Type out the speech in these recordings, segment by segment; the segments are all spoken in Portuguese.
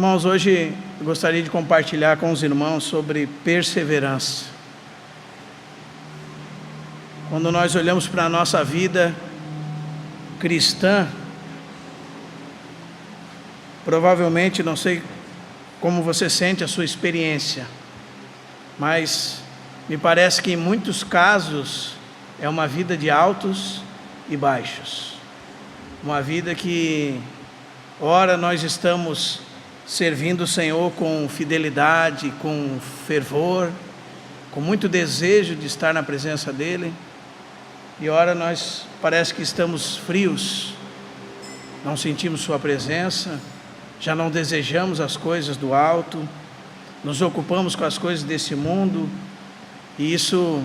Irmãos, hoje eu gostaria de compartilhar com os irmãos sobre perseverança. Quando nós olhamos para a nossa vida cristã, provavelmente, não sei como você sente a sua experiência, mas me parece que em muitos casos é uma vida de altos e baixos. Uma vida que, ora, nós estamos servindo o Senhor com fidelidade, com fervor, com muito desejo de estar na presença dEle, e ora nós parece que estamos frios, não sentimos Sua presença, já não desejamos as coisas do alto, nos ocupamos com as coisas desse mundo, e isso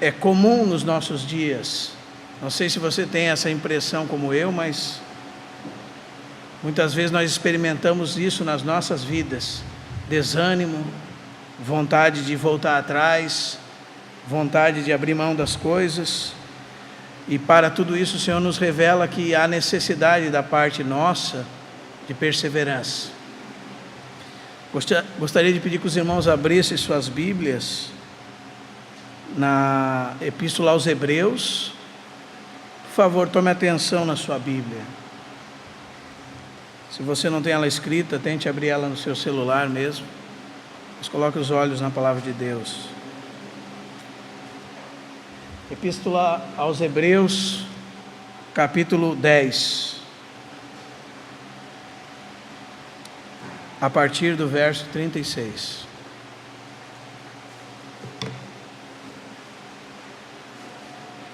é comum nos nossos dias. Não sei se você tem essa impressão como eu, mas muitas vezes nós experimentamos isso nas nossas vidas: desânimo, vontade de voltar atrás, vontade de abrir mão das coisas. E para tudo isso o Senhor nos revela que há necessidade da parte nossa de perseverança. Gostaria de pedir que os irmãos abrissem suas Bíblias na Epístola aos Hebreus. Por favor, tome atenção na sua Bíblia. Se você não tem ela escrita, tente abrir ela no seu celular mesmo. Mas coloque os olhos na palavra de Deus. Epístola aos Hebreus, capítulo 10. A partir do verso 36.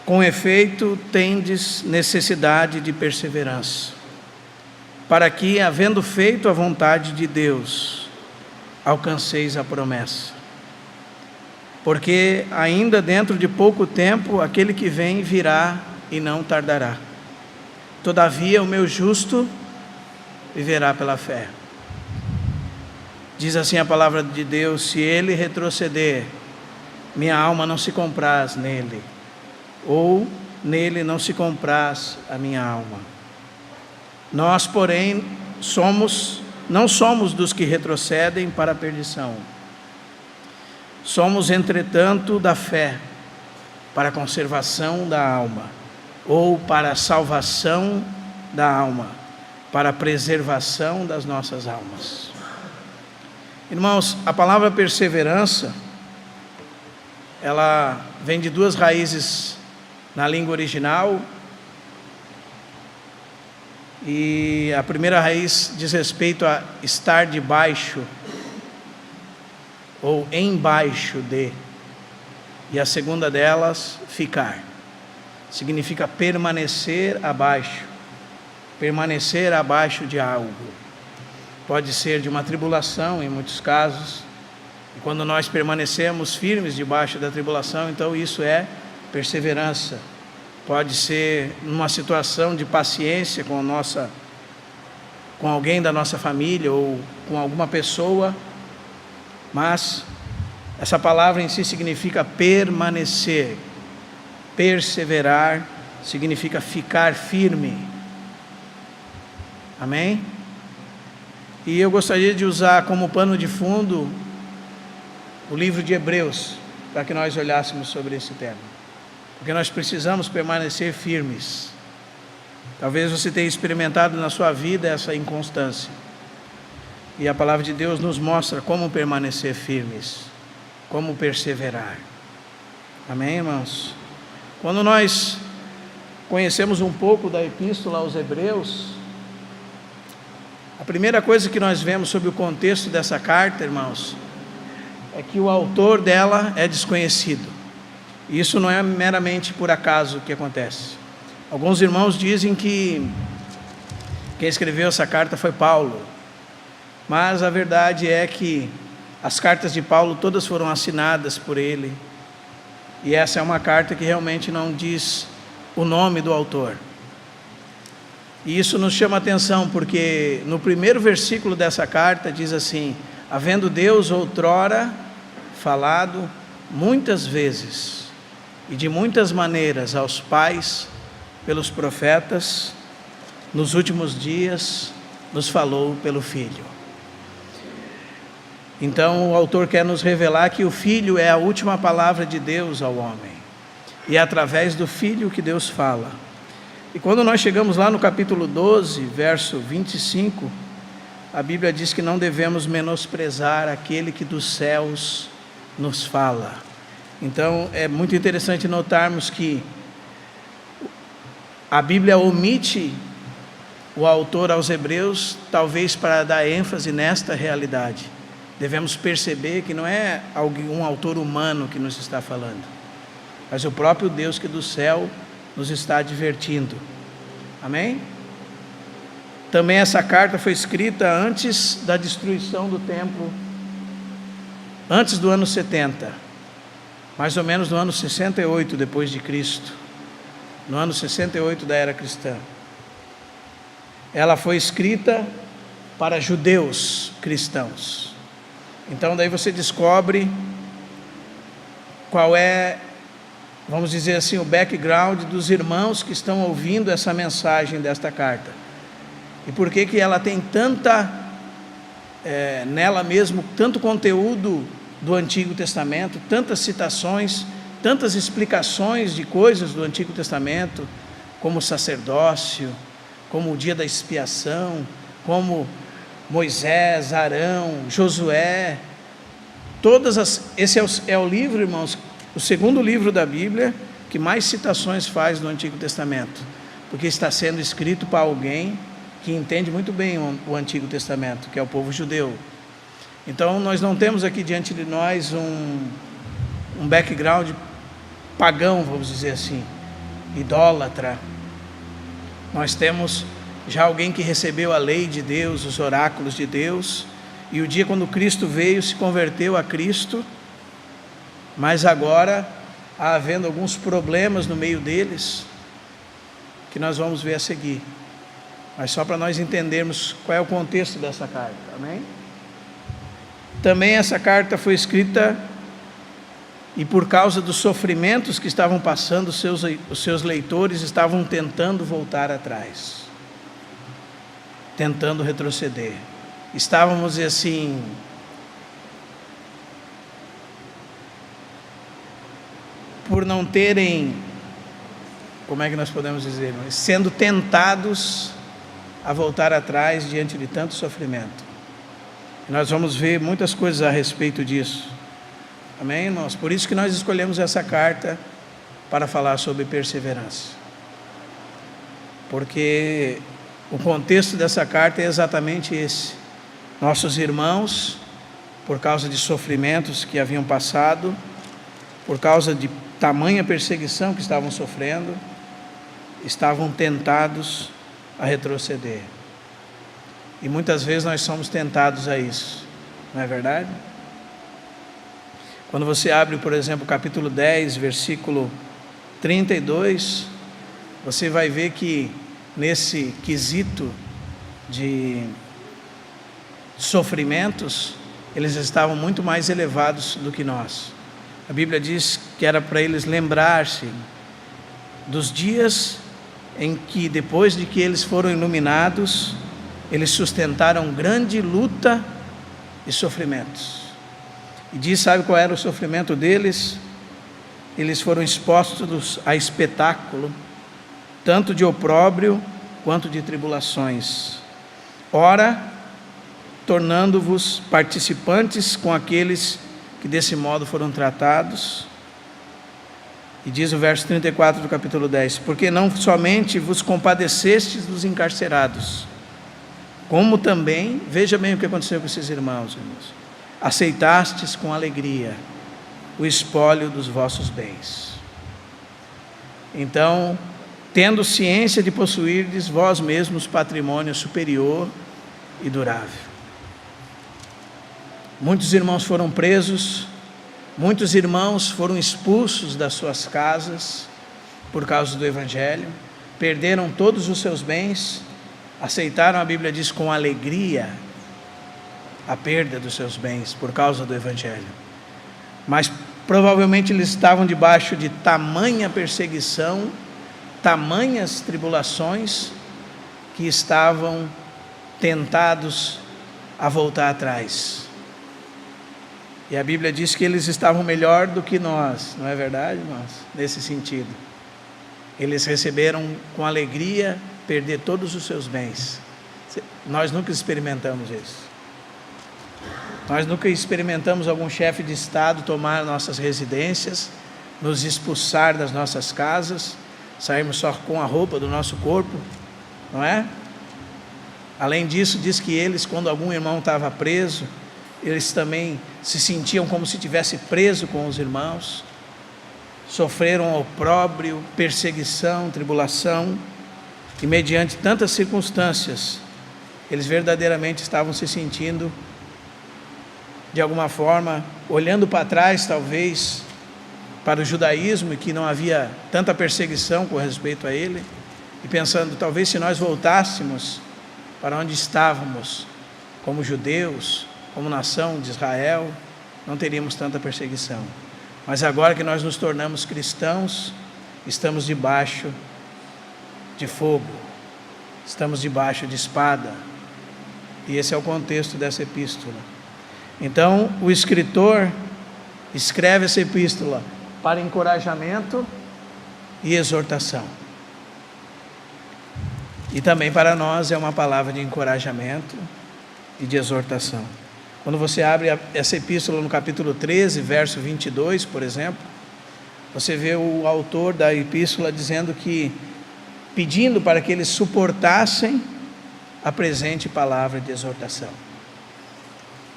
Com efeito, tendes necessidade de perseverança, para que, havendo feito a vontade de Deus, alcanceis a promessa. Porque ainda dentro de pouco tempo, aquele que vem virá e não tardará. Todavia, o meu justo viverá pela fé. Diz assim a palavra de Deus: se ele retroceder, minha alma não se compraz nele, ou nele não se compraz a minha alma. Nós, porém, não somos dos que retrocedem para a perdição. Somos, entretanto, da fé, para a conservação da alma, ou para a salvação da alma, para a preservação das nossas almas. Irmãos, a palavra perseverança, ela vem de duas raízes na língua original, e a primeira raiz diz respeito a estar debaixo ou embaixo de, e a segunda delas, ficar. Significa permanecer abaixo de algo. Pode ser de uma tribulação, em muitos casos, e quando nós permanecemos firmes debaixo da tribulação, então isso é perseverança. Pode ser numa situação de paciência com alguém da nossa família ou com alguma pessoa, mas essa palavra em si significa permanecer. Perseverar significa ficar firme. Amém? E eu gostaria de usar como pano de fundo o livro de Hebreus, para que nós olhássemos sobre esse tema. Porque nós precisamos permanecer firmes. Talvez você tenha experimentado na sua vida essa inconstância. E a palavra de Deus nos mostra como permanecer firmes, como perseverar. Amém, irmãos? Quando nós conhecemos um pouco da Epístola aos Hebreus, a primeira coisa que nós vemos sobre o contexto dessa carta, irmãos, é que o autor dela é desconhecido. E isso não é meramente por acaso que acontece. Alguns irmãos dizem que quem escreveu essa carta foi Paulo, mas a verdade é que as cartas de Paulo todas foram assinadas por ele, e essa é uma carta que realmente não diz o nome do autor. E isso nos chama a atenção, porque no primeiro versículo dessa carta diz assim: havendo Deus outrora falado muitas vezes e de muitas maneiras aos pais pelos profetas, nos últimos dias nos falou pelo Filho. Então o autor quer nos revelar que o Filho é a última palavra de Deus ao homem, e é através do Filho que Deus fala. E quando nós chegamos lá no capítulo 12, verso 25, a Bíblia diz que não devemos menosprezar aquele que dos céus nos fala. Então é muito interessante notarmos que a Bíblia omite o autor aos Hebreus, talvez para dar ênfase nesta realidade. Devemos perceber que não é um autor humano que nos está falando, mas o próprio Deus que do céu nos está advertindo. Amém? Também essa carta foi escrita antes da destruição do templo, antes do ano 70, mais ou menos no ano 68 depois de Cristo, no ano 68 da era cristã. Ela foi escrita para judeus cristãos. Então daí você descobre qual é, vamos dizer assim, o background dos irmãos que estão ouvindo essa mensagem desta carta. E por que ela tem nela mesmo, tanto conteúdo do Antigo Testamento, tantas citações, tantas explicações de coisas do Antigo Testamento, como o sacerdócio, como o dia da expiação, como Moisés, Arão, Josué, esse é o livro, irmãos, o segundo livro da Bíblia que mais citações faz no Antigo Testamento, porque está sendo escrito para alguém que entende muito bem o Antigo Testamento, que é o povo judeu. Então nós não temos aqui diante de nós um background pagão, vamos dizer assim, idólatra. Nós temos já alguém que recebeu a lei de Deus, os oráculos de Deus, e o dia quando Cristo veio, se converteu a Cristo, mas agora, havendo alguns problemas no meio deles, que nós vamos ver a seguir, mas só para nós entendermos qual é o contexto dessa carta, amém? Também essa carta foi escrita, e por causa dos sofrimentos que estavam passando, os seus leitores estavam tentando voltar atrás, tentando retroceder. Estávamos assim, por não terem, como é que nós podemos dizer, sendo tentados a voltar atrás diante de tanto sofrimento. E nós vamos ver muitas coisas a respeito disso. Amém, irmãos? Por isso que nós escolhemos essa carta para falar sobre perseverança. Porque o contexto dessa carta é exatamente esse. Nossos irmãos, por causa de sofrimentos que haviam passado, por causa de tamanha perseguição que estavam sofrendo, estavam tentados a retroceder. E muitas vezes nós somos tentados a isso, não é verdade? Quando você abre, por exemplo, capítulo 10, versículo 32, você vai ver que nesse quesito de sofrimentos, eles estavam muito mais elevados do que nós. A Bíblia diz que era para eles lembrar-se dos dias em que, depois de que eles foram iluminados, eles sustentaram grande luta e sofrimentos. E diz, sabe qual era o sofrimento deles? Eles foram expostos a espetáculo, tanto de opróbrio quanto de tribulações. Ora, tornando-vos participantes com aqueles que desse modo foram tratados. E diz o verso 34 do capítulo 10, porque não somente vos compadecestes dos encarcerados, como também, veja bem o que aconteceu com esses irmãos, aceitastes com alegria o espólio dos vossos bens. Então, tendo ciência de possuirdes vós mesmos patrimônio superior e durável. Muitos irmãos foram presos, muitos irmãos foram expulsos das suas casas por causa do Evangelho, perderam todos os seus bens, aceitaram, a Bíblia diz, com alegria a perda dos seus bens por causa do Evangelho. Mas provavelmente eles estavam debaixo de tamanha perseguição, tamanhas tribulações, que estavam tentados a voltar atrás. E a Bíblia diz que eles estavam melhor do que nós, não é verdade, irmãos? Nesse sentido. Eles receberam com alegria perder todos os seus bens. Nós nunca experimentamos isso. Nós nunca experimentamos algum chefe de Estado tomar nossas residências, nos expulsar das nossas casas, sairmos só com a roupa do nosso corpo, não é? Além disso, diz que eles, quando algum irmão estava preso, eles também se sentiam como se tivesse preso com os irmãos, sofreram opróbrio, perseguição, tribulação, e mediante tantas circunstâncias, eles verdadeiramente estavam se sentindo, de alguma forma, olhando para trás, talvez, para o judaísmo, e que não havia tanta perseguição com respeito a ele, e pensando, talvez se nós voltássemos para onde estávamos, como judeus, como nação de Israel, não teríamos tanta perseguição. Mas agora que nós nos tornamos cristãos, estamos debaixo de fogo, estamos debaixo de espada, e esse é o contexto dessa epístola. Então, o escritor escreve essa epístola para encorajamento e exortação. E também para nós é uma palavra de encorajamento e de exortação. Quando você abre essa epístola no capítulo 13, verso 22, por exemplo, você vê o autor da epístola dizendo que, pedindo para que eles suportassem a presente palavra de exortação.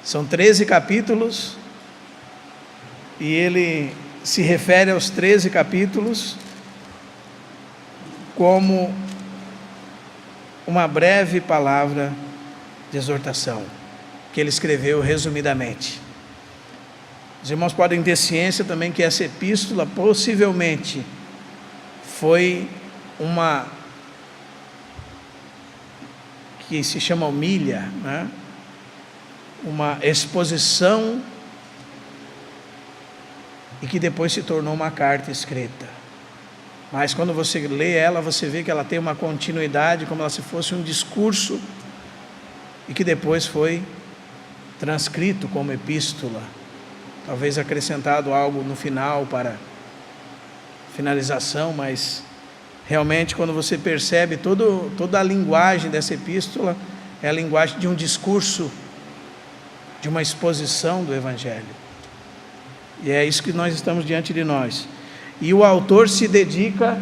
São 13 capítulos, e ele se refere aos 13 capítulos como uma breve palavra de exortação, que ele escreveu resumidamente. Os irmãos podem ter ciência também que essa epístola possivelmente foi uma que se chama homília, né? Uma exposição, e que depois se tornou uma carta escrita. Mas quando você lê ela, você vê que ela tem uma continuidade, como se fosse um discurso, e que depois foi transcrito como epístola, talvez acrescentado algo no final para finalização, mas realmente quando você percebe toda a linguagem dessa epístola, é a linguagem de um discurso, de uma exposição do Evangelho. E é isso que nós estamos diante de nós. E o autor se dedica,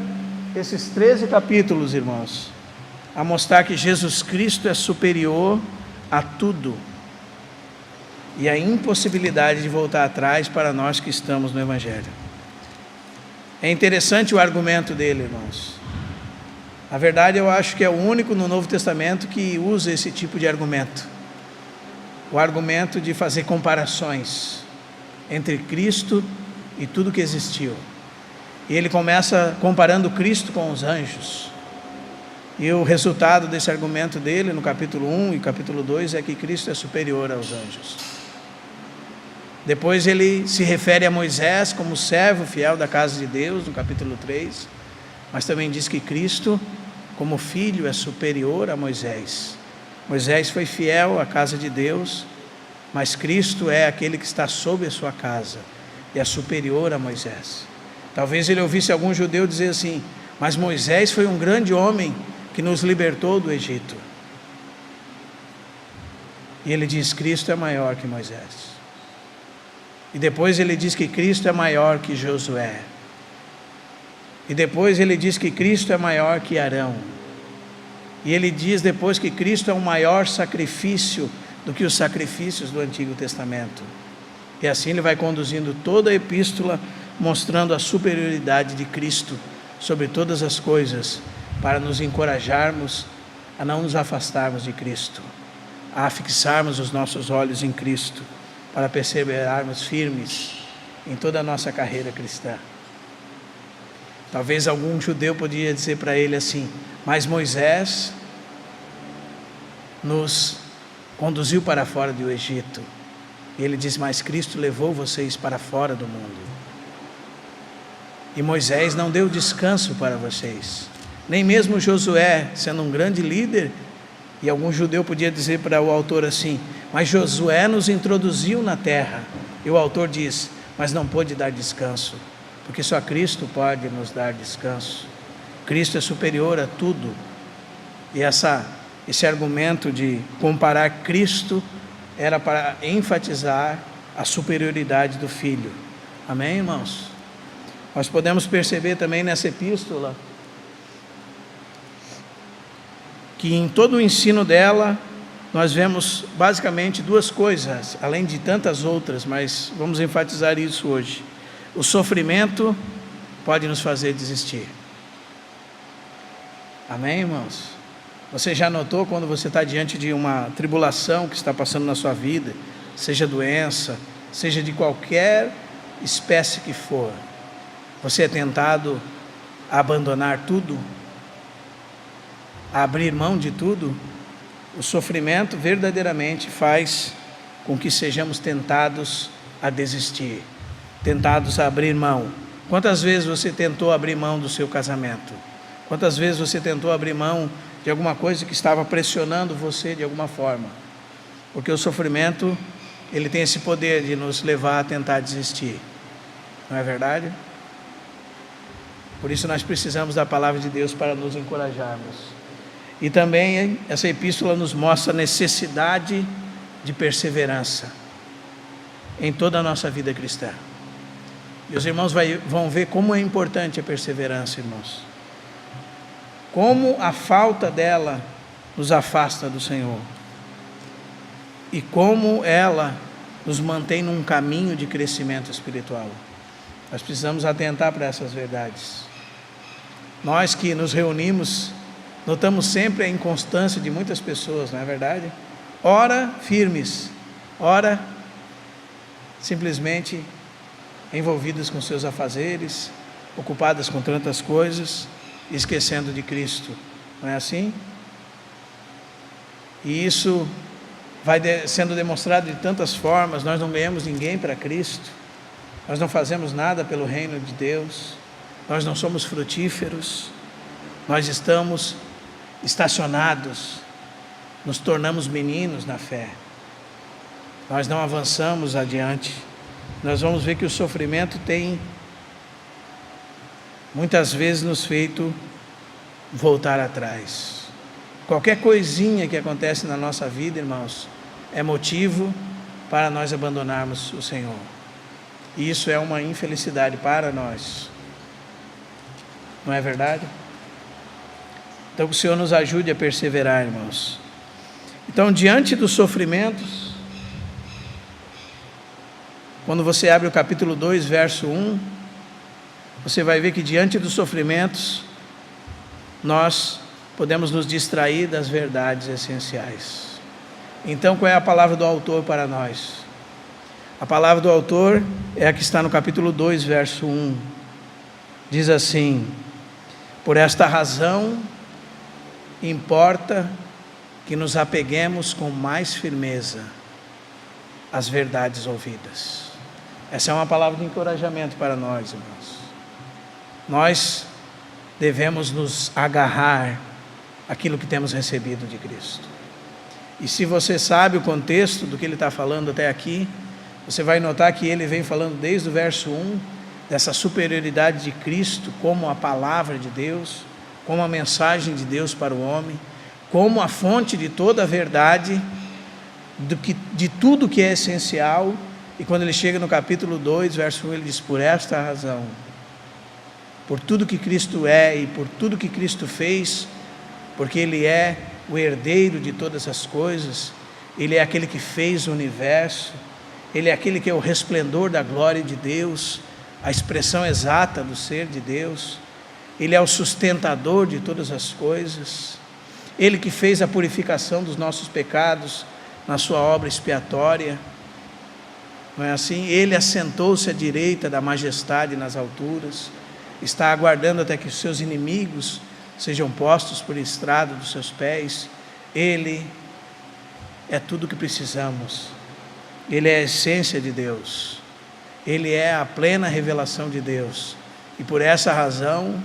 esses 13 capítulos, irmãos, a mostrar que Jesus Cristo é superior a tudo, e a impossibilidade de voltar atrás para nós que estamos no Evangelho. É interessante o argumento dele, irmãos. Na verdade, eu acho que é o único no Novo Testamento que usa esse tipo de argumento. O argumento de fazer comparações entre Cristo e tudo que existiu. E ele começa comparando Cristo com os anjos. E o resultado desse argumento dele, no capítulo 1 e capítulo 2, é que Cristo é superior aos anjos. Depois ele se refere a Moisés como servo fiel da casa de Deus, no capítulo 3, mas também diz que Cristo, como filho, é superior a Moisés. Moisés foi fiel à casa de Deus, mas Cristo é aquele que está sob a sua casa, e é superior a Moisés. Talvez ele ouvisse algum judeu dizer assim, mas Moisés foi um grande homem que nos libertou do Egito. E ele diz, Cristo é maior que Moisés. E depois ele diz que Cristo é maior que Josué. E depois ele diz que Cristo é maior que Arão. E ele diz depois que Cristo é um maior sacrifício do que os sacrifícios do Antigo Testamento. E assim ele vai conduzindo toda a epístola, mostrando a superioridade de Cristo sobre todas as coisas, para nos encorajarmos a não nos afastarmos de Cristo, a fixarmos os nossos olhos em Cristo, para perseverarmos firmes em toda a nossa carreira cristã. Talvez algum judeu podia dizer para ele assim, mas Moisés nos conduziu para fora do Egito. E ele diz, mas Cristo levou vocês para fora do mundo. E Moisés não deu descanso para vocês. Nem mesmo Josué, sendo um grande líder, E algum judeu podia dizer para o autor assim: mas Josué nos introduziu na terra. E o autor diz: mas não pôde dar descanso, porque só Cristo pode nos dar descanso. Cristo é superior a tudo. E esse argumento de comparar Cristo era para enfatizar a superioridade do Filho. Amém, irmãos? Nós podemos perceber também nessa epístola que em todo o ensino dela nós vemos basicamente duas coisas, além de tantas outras, mas vamos enfatizar isso hoje. O sofrimento pode nos fazer desistir. Amém, irmãos? Você já notou quando você está diante de uma tribulação que está passando na sua vida, seja doença, seja de qualquer espécie que for, você é tentado a abandonar tudo, a abrir mão de tudo? O sofrimento verdadeiramente faz com que sejamos tentados a desistir, tentados a abrir mão. Quantas vezes você tentou abrir mão do seu casamento? Quantas vezes você tentou abrir mão de alguma coisa que estava pressionando você de alguma forma? Porque o sofrimento, ele tem esse poder de nos levar a tentar desistir. Não é verdade? Por isso nós precisamos da palavra de Deus para nos encorajarmos. E também essa epístola nos mostra a necessidade de perseverança em toda a nossa vida cristã. E os irmãos vão ver como é importante a perseverança, irmãos. Como a falta dela nos afasta do Senhor. E como ela nos mantém num caminho de crescimento espiritual. Nós precisamos atentar para essas verdades. Nós que nos reunimos, notamos sempre a inconstância de muitas pessoas, não é verdade? Ora firmes, ora simplesmente envolvidas com seus afazeres, ocupadas com tantas coisas, esquecendo de Cristo, não é assim? E isso vai sendo demonstrado de tantas formas. Nós não ganhamos ninguém para Cristo, nós não fazemos nada pelo reino de Deus, nós não somos frutíferos, nós estamos estacionados, nos tornamos meninos na fé, nós não avançamos adiante. Nós vamos ver que o sofrimento tem muitas vezes nos feito voltar atrás. Qualquer coisinha que acontece na nossa vida, irmãos, é motivo para nós abandonarmos o Senhor. E isso é uma infelicidade para nós. Não é verdade? Então que o Senhor nos ajude a perseverar, irmãos. Então, diante dos sofrimentos, quando você abre o capítulo 2, verso 1, você vai ver que diante dos sofrimentos, nós podemos nos distrair das verdades essenciais. Então, qual é a palavra do autor para nós? A palavra do autor é a que está no capítulo 2, verso 1. Diz assim: por esta razão, importa que nos apeguemos com mais firmeza às verdades ouvidas. Essa é uma palavra de encorajamento para nós, irmãos. Nós devemos nos agarrar àquilo que temos recebido de Cristo. E se você sabe o contexto do que ele está falando até aqui, você vai notar que ele vem falando desde o verso 1, dessa superioridade de Cristo como a palavra de Deus, como a mensagem de Deus para o homem, como a fonte de toda a verdade, de tudo que é essencial. E quando ele chega no capítulo 2, verso 1, ele diz: por esta razão, por tudo que Cristo é e por tudo que Cristo fez, porque ele é o herdeiro de todas as coisas, ele é aquele que fez o universo, ele é aquele que é o resplendor da glória de Deus, a expressão exata do ser de Deus, ele é o sustentador de todas as coisas, ele que fez a purificação dos nossos pecados na sua obra expiatória, não é assim? Ele assentou-se à direita da majestade nas alturas, está aguardando até que os seus inimigos sejam postos por estrado dos seus pés. Ele é tudo o que precisamos, ele é a essência de Deus, ele é a plena revelação de Deus, e por essa razão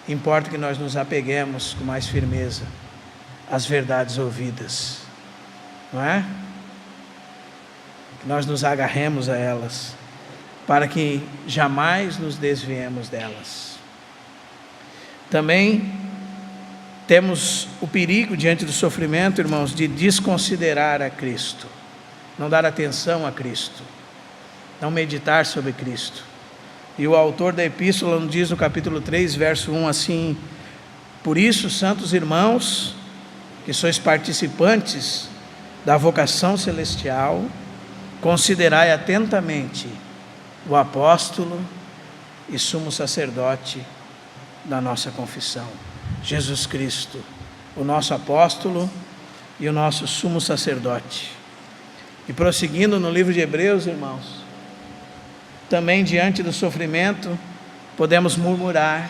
importa que nós nos apeguemos com mais firmeza as verdades ouvidas, não é? Que nós nos agarremos a elas, para que jamais nos desviemos delas. Também temos o perigo diante do sofrimento, irmãos, de desconsiderar a Cristo, não dar atenção a Cristo, não meditar sobre Cristo. E o autor da epístola nos diz no capítulo 3, verso 1 assim: por isso, santos irmãos, que sois participantes da vocação celestial, considerai atentamente o apóstolo e sumo sacerdote da nossa confissão, Jesus Cristo, o nosso apóstolo e o nosso sumo sacerdote. E prosseguindo no livro de Hebreus, irmãos, também diante do sofrimento, podemos murmurar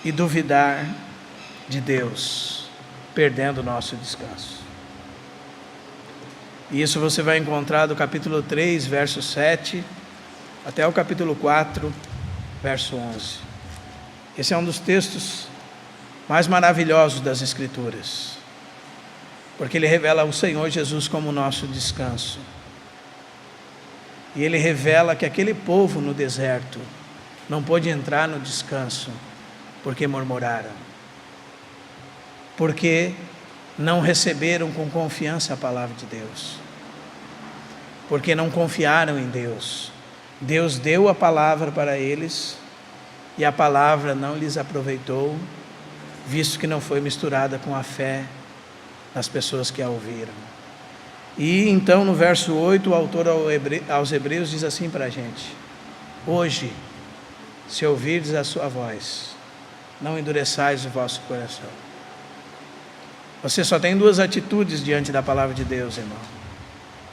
e duvidar de Deus, perdendo o nosso descanso. E isso você vai encontrar do capítulo 3, verso 7, até o capítulo 4, verso 11. Esse é um dos textos mais maravilhosos das Escrituras, porque ele revela o Senhor Jesus como nosso descanso. E ele revela que aquele povo no deserto não pôde entrar no descanso, porque murmuraram, porque não receberam com confiança a palavra de Deus, porque não confiaram em Deus. Deus deu a palavra para eles, e a palavra não lhes aproveitou, visto que não foi misturada com a fé das pessoas que a ouviram. E então no verso 8, o autor aos Hebreus diz assim para a gente: hoje, se ouvirdes a sua voz, não endureçais o vosso coração. Você só tem duas atitudes diante da palavra de Deus, irmão.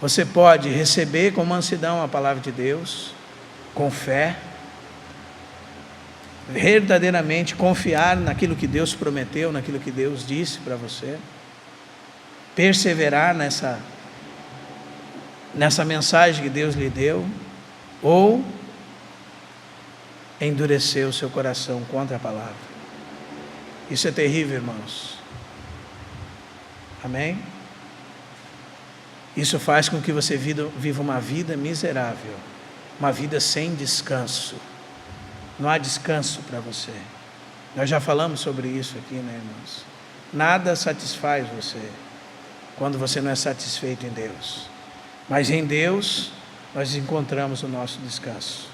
Você pode receber com mansidão a palavra de Deus, com fé, verdadeiramente confiar naquilo que Deus prometeu, naquilo que Deus disse para você, perseverar nessa mensagem que Deus lhe deu, ou endurecer o seu coração contra a palavra. Isso é terrível, irmãos. Amém? Isso faz com que você viva uma vida miserável, uma vida sem descanso. Não há descanso para você. Nós já falamos sobre isso aqui, né, irmãos? Nada satisfaz você quando você não é satisfeito em Deus. Mas em Deus nós encontramos o nosso descanso.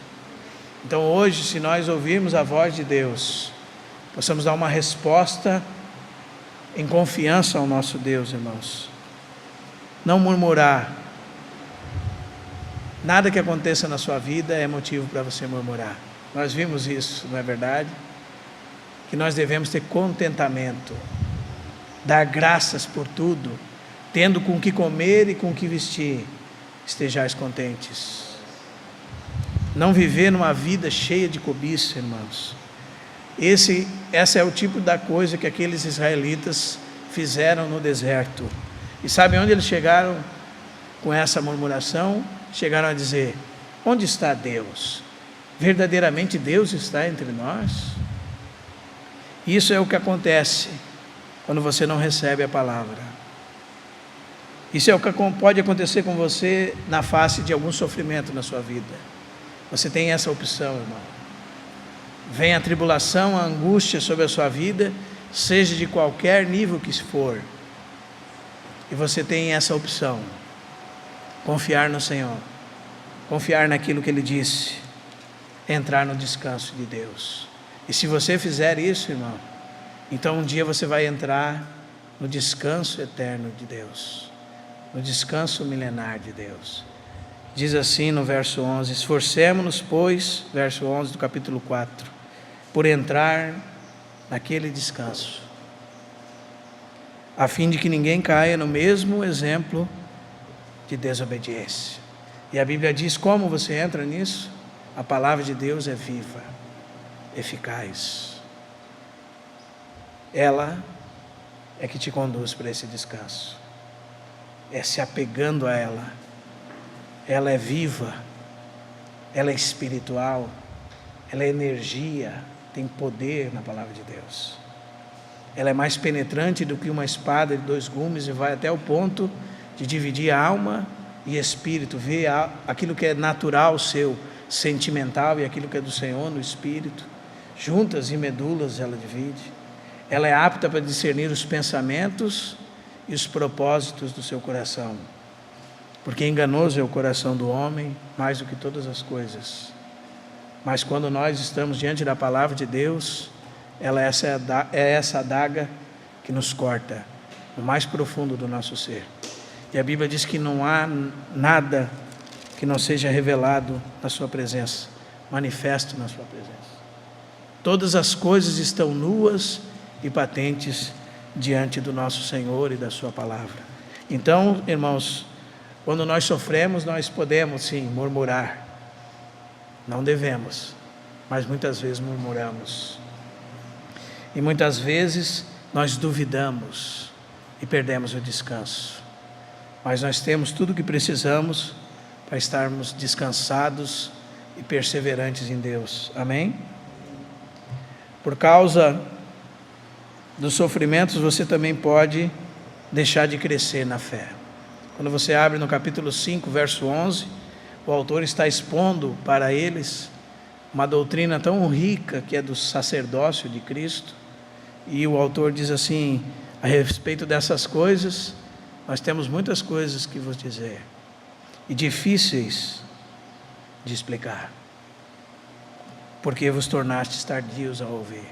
Então hoje, se nós ouvirmos a voz de Deus, possamos dar uma resposta em confiança ao nosso Deus, irmãos. Não murmurar. Nada que aconteça na sua vida é motivo para você murmurar. Nós vimos isso, não é verdade? Que nós devemos ter contentamento, dar graças por tudo, tendo com o que comer e com o que vestir, estejais contentes. Não viver numa vida cheia de cobiça, irmãos. Essa é o tipo da coisa que aqueles israelitas fizeram no deserto. E sabe onde eles chegaram com essa murmuração? Chegaram a dizer: onde está Deus? Verdadeiramente Deus está entre nós? Isso é o que acontece quando você não recebe a palavra. Isso é o que pode acontecer com você na face de algum sofrimento na sua vida. Você tem essa opção, irmão. Vem a tribulação, a angústia sobre a sua vida, seja de qualquer nível que for, e você tem essa opção: confiar no Senhor, confiar naquilo que Ele disse, entrar no descanso de Deus. E se você fizer isso, irmão, então um dia você vai entrar no descanso eterno de Deus, no descanso milenar de Deus. Diz assim no verso 11: esforcemo-nos, pois, verso 11 do capítulo 4, por entrar naquele descanso, a fim de que ninguém caia no mesmo exemplo de desobediência. E a Bíblia diz como você entra nisso? A palavra de Deus é viva, eficaz. Ela é que te conduz para esse descanso. É se apegando a ela. Ela é viva, ela é espiritual, ela é energia, tem poder na palavra de Deus. ela é mais penetrante do que uma espada de 2 gumes e vai até o ponto de dividir alma e espírito, ver aquilo que é natural seu, sentimental, e aquilo que é do Senhor no espírito, juntas e medulas ela divide. Ela é apta para discernir os pensamentos e os propósitos do seu coração, porque enganoso é o coração do homem mais do que todas as coisas. Mas quando nós estamos diante da palavra de Deus, ela é essa adaga que nos corta no mais profundo do nosso ser. E a Bíblia diz que não há nada que não seja revelado na sua presença, manifesto na sua presença. Todas as coisas estão nuas e patentes diante do nosso Senhor e da sua palavra. Então, irmãos, quando nós sofremos, nós podemos sim murmurar. Não devemos, mas muitas vezes murmuramos. E muitas vezes nós duvidamos e perdemos o descanso. Mas nós temos tudo o que precisamos para estarmos descansados e perseverantes em Deus. Amém? Por causa dos sofrimentos, você também pode deixar de crescer na fé. Quando você abre no capítulo 5, verso 11, o autor está expondo para eles uma doutrina tão rica que é do sacerdócio de Cristo, e o autor diz assim, a respeito dessas coisas, nós temos muitas coisas que vos dizer, e difíceis de explicar, porque vos tornastes tardios a ouvir.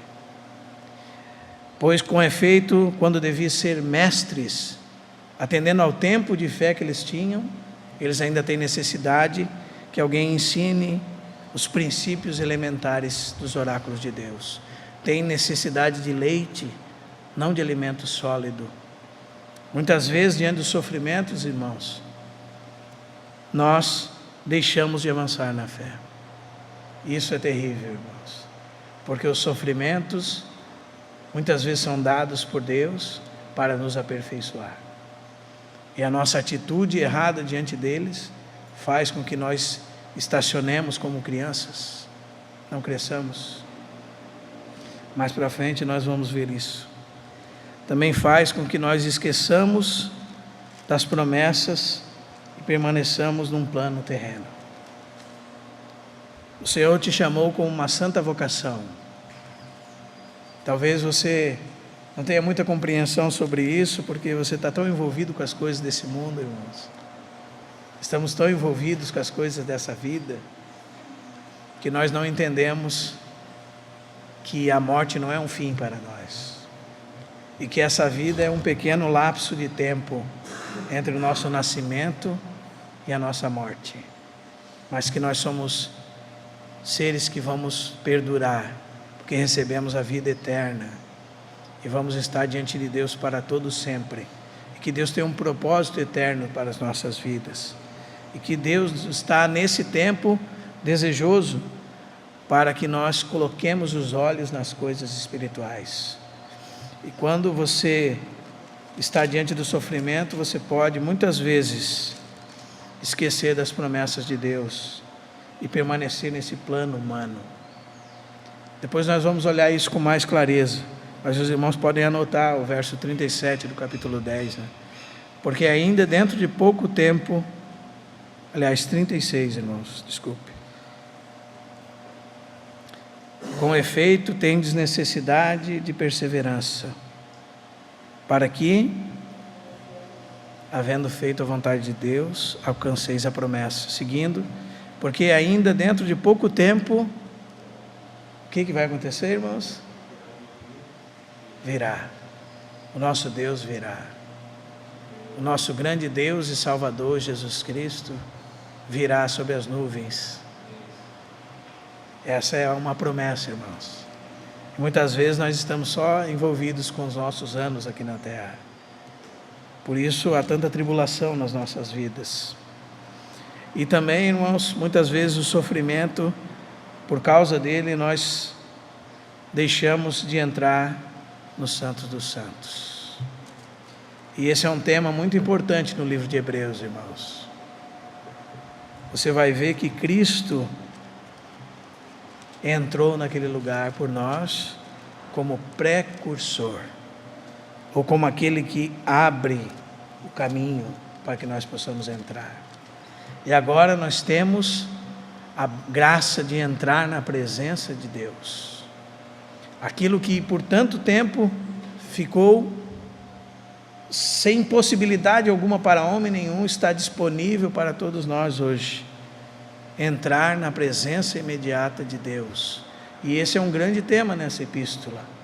Pois com efeito, quando devia ser mestres, atendendo ao tempo de fé que eles tinham, eles ainda têm necessidade que alguém ensine os princípios elementares dos oráculos de Deus. Tem necessidade de leite, não de alimento sólido. Muitas vezes, diante dos sofrimentos, irmãos, nós deixamos de avançar na fé. Isso é terrível, irmãos, porque os sofrimentos muitas vezes são dados por Deus para nos aperfeiçoar. E a nossa atitude errada diante deles faz com que nós estacionemos como crianças, não cresçamos. Mais para frente nós vamos ver isso. Também faz com que nós esqueçamos das promessas e permaneçamos num plano terreno. O Senhor te chamou com uma santa vocação. Talvez você não tenha muita compreensão sobre isso, porque você está tão envolvido com as coisas desse mundo, irmãos. Estamos tão envolvidos com as coisas dessa vida, que nós não entendemos que a morte não é um fim para nós. E que essa vida é um pequeno lapso de tempo entre o nosso nascimento e a nossa morte. Mas que nós somos seres que vamos perdurar, porque recebemos a vida eterna e vamos estar diante de Deus para todo sempre, e que Deus tem um propósito eterno para as nossas vidas, e que Deus está nesse tempo desejoso para que nós coloquemos os olhos nas coisas espirituais. E quando você está diante do sofrimento, você pode muitas vezes esquecer das promessas de Deus e permanecer nesse plano humano. Depois nós vamos olhar isso com mais clareza, mas os irmãos podem anotar o verso 37 do capítulo 10, né? Porque ainda dentro de pouco tempo, aliás, 36, irmãos, desculpe. Com efeito, tendes necessidade de perseverança, para que, havendo feito a vontade de Deus, alcanceis a promessa. Seguindo, porque ainda dentro de pouco tempo, o que vai acontecer, irmãos? Virá. O nosso Deus virá. O nosso grande Deus e Salvador, Jesus Cristo, virá sobre as nuvens. Essa é uma promessa, irmãos. Muitas vezes nós estamos só envolvidos com os nossos anos aqui na terra. Por isso há tanta tribulação nas nossas vidas. E também, irmãos, muitas vezes o sofrimento, por causa dele, nós deixamos de entrar nos Santos dos Santos. E esse é um tema muito importante no livro de Hebreus, irmãos. Você vai ver que Cristo entrou naquele lugar por nós como precursor. ou como aquele que abre o caminho para que nós possamos entrar. E agora nós temos a graça de entrar na presença de Deus. Aquilo que por tanto tempo ficou sem possibilidade alguma para homem nenhum, está disponível para todos nós hoje. Entrar na presença imediata de Deus. E esse é um grande tema nessa epístola.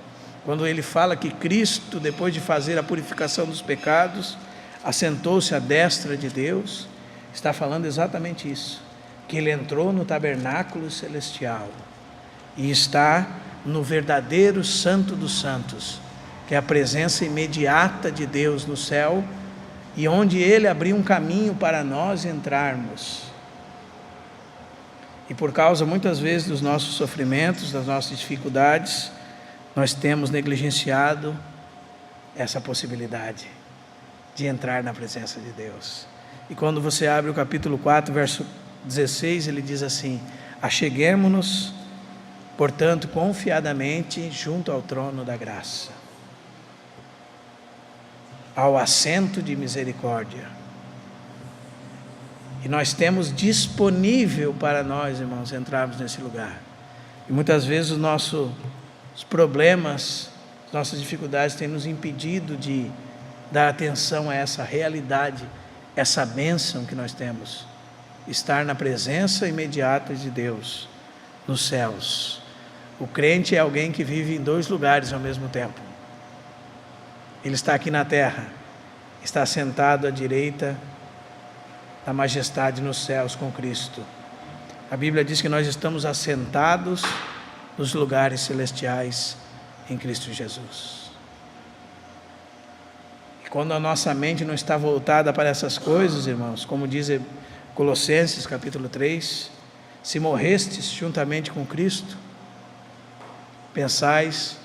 Quando ele fala que Cristo, depois de fazer a purificação dos pecados, assentou-se à destra de Deus, está falando exatamente isso. Que ele entrou no tabernáculo celestial e está no verdadeiro Santo dos Santos, que é a presença imediata de Deus no céu, e onde ele abriu um caminho para nós entrarmos. E por causa muitas vezes dos nossos sofrimentos, das nossas dificuldades, nós temos negligenciado essa possibilidade de entrar na presença de Deus. E quando você abre o capítulo 4, verso 16, ele diz assim: acheguemo-nos, portanto, confiadamente junto ao trono da graça, ao assento de misericórdia. E nós temos disponível para nós, irmãos, entrarmos nesse lugar. E muitas vezes os problemas, as nossas dificuldades têm nos impedido de dar atenção a essa realidade, essa bênção que nós temos. Estar na presença imediata de Deus, nos céus. O crente é alguém que vive em dois lugares ao mesmo tempo. Ele está aqui na terra, está sentado à direita da majestade nos céus com Cristo. A Bíblia diz que nós estamos assentados nos lugares celestiais em Cristo Jesus. E quando a nossa mente não está voltada para essas coisas, irmãos, como diz Colossenses capítulo 3, se morrestes juntamente com Cristo, pensais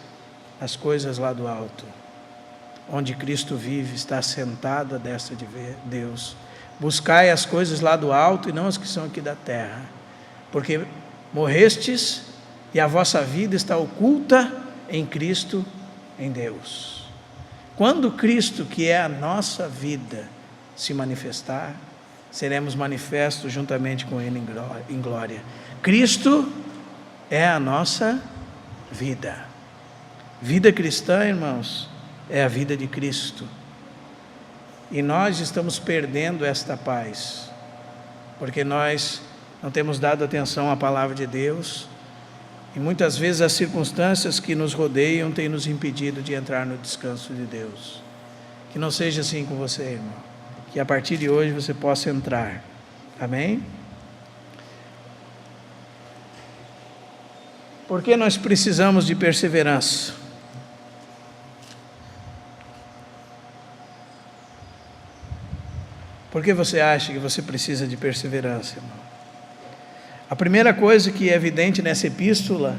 nas coisas lá do alto, onde Cristo vive, está sentado à destra de Deus. Buscai as coisas lá do alto e não as que são aqui da terra, porque morrestes e a vossa vida está oculta em Cristo, em Deus. Quando Cristo, que é a nossa vida, se manifestar, seremos manifestos juntamente com Ele em glória. Cristo é a nossa vida. Vida cristã, irmãos, é a vida de Cristo. E nós estamos perdendo esta paz, porque nós não temos dado atenção à palavra de Deus, e muitas vezes as circunstâncias que nos rodeiam têm nos impedido de entrar no descanso de Deus. Que não seja assim com você, irmão. Que a partir de hoje você possa entrar. Amém? Por que nós precisamos de perseverança? Por que você acha que você precisa de perseverança, irmão? A primeira coisa que é evidente nessa epístola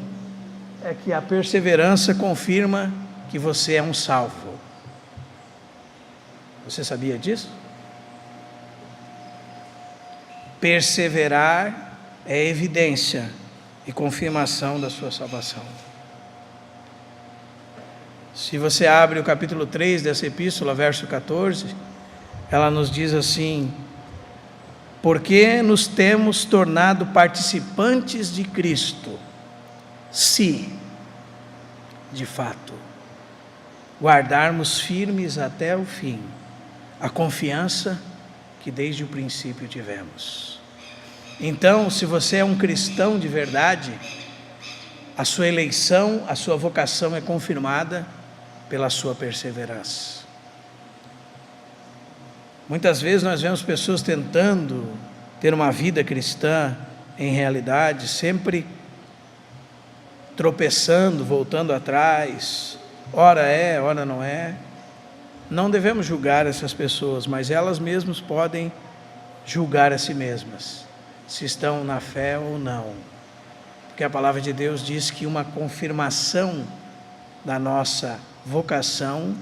é que a perseverança confirma que você é um salvo. Você sabia disso? Perseverar é evidência e confirmação da sua salvação. Se você abre o capítulo 3 dessa epístola, verso 14, ela nos diz assim: porque nos temos tornado participantes de Cristo, se, de fato, guardarmos firmes até o fim a confiança que desde o princípio tivemos. Então, se você é um cristão de verdade, a sua eleição, a sua vocação é confirmada pela sua perseverança. Muitas vezes nós vemos pessoas tentando ter uma vida cristã, em realidade, sempre tropeçando, voltando atrás, ora é, ora não é. Não devemos julgar essas pessoas, mas elas mesmas podem julgar a si mesmas, se estão na fé ou não. Porque a palavra de Deus diz que uma confirmação da nossa vocação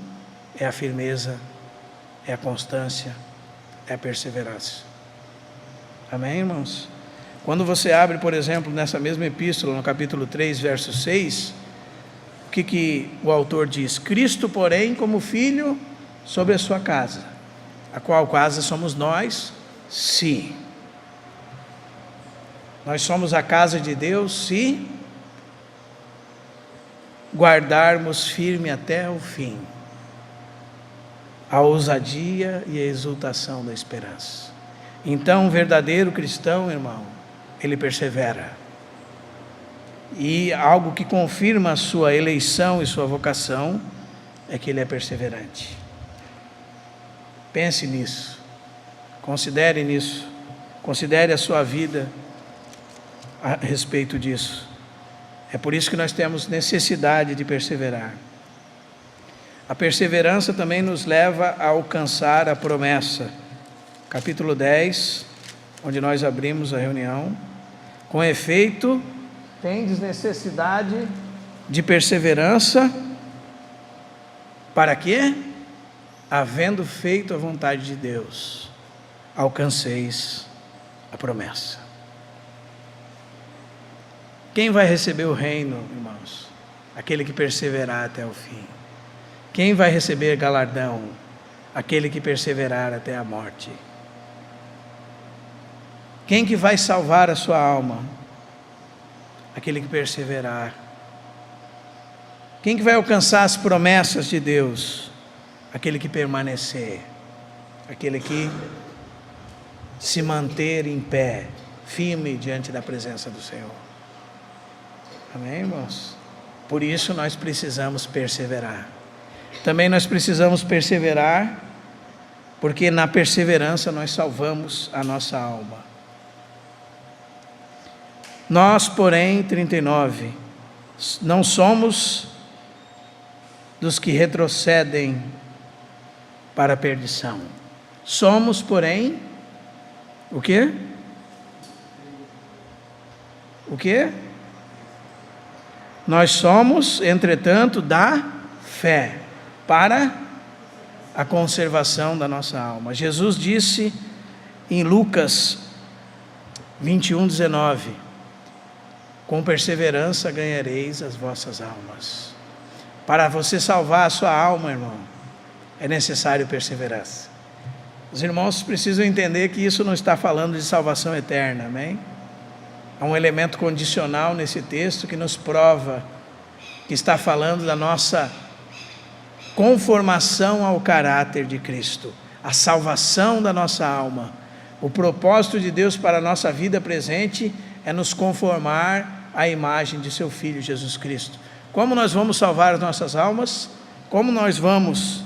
é a firmeza, é a constância, é a perseverança. Amém, irmãos? Quando você abre, por exemplo, nessa mesma epístola, no capítulo 3, verso 6, o que o autor diz? Cristo, porém, como filho sobre a sua casa. A qual casa somos nós? Sim. Nós somos a casa de Deus se guardarmos firme até o fim a ousadia e a exultação da esperança. Então, um verdadeiro cristão, irmão, ele persevera. E algo que confirma a sua eleição e sua vocação é que ele é perseverante. Pense nisso, considere nisso, considere a sua vida a respeito disso. É por isso que nós temos necessidade de perseverar. A perseverança também nos leva a alcançar a promessa. Capítulo 10, onde nós abrimos a reunião. Com efeito, tendes necessidade de perseverança, para quê? Havendo feito a vontade de Deus, alcanceis a promessa. Quem vai receber o reino, irmãos? Aquele que perseverar até o fim. Quem vai receber galardão? Aquele que perseverar até a morte. Quem que vai salvar a sua alma? Aquele que perseverar. Quem que vai alcançar as promessas de Deus? Aquele que permanecer. Aquele que se manter em pé, firme diante da presença do Senhor. Amém, irmãos? Por isso nós precisamos perseverar. Também nós precisamos perseverar, porque na perseverança nós salvamos a nossa alma. Nós, porém, 39, não somos dos que retrocedem para a perdição. Somos, porém, o quê? O quê? Nós somos, entretanto, da fé, para a conservação da nossa alma. Jesus disse em Lucas 21:19, com perseverança ganhareis as vossas almas. Para você salvar a sua alma, irmão, é necessário perseverança. Os irmãos precisam entender que isso não está falando de salvação eterna, amém? Há um elemento condicional nesse texto que nos prova que está falando da nossa conformação ao caráter de Cristo, a salvação da nossa alma. O propósito de Deus para a nossa vida presente é nos conformar à imagem de seu Filho Jesus Cristo. Como nós vamos salvar as nossas almas? Como nós vamos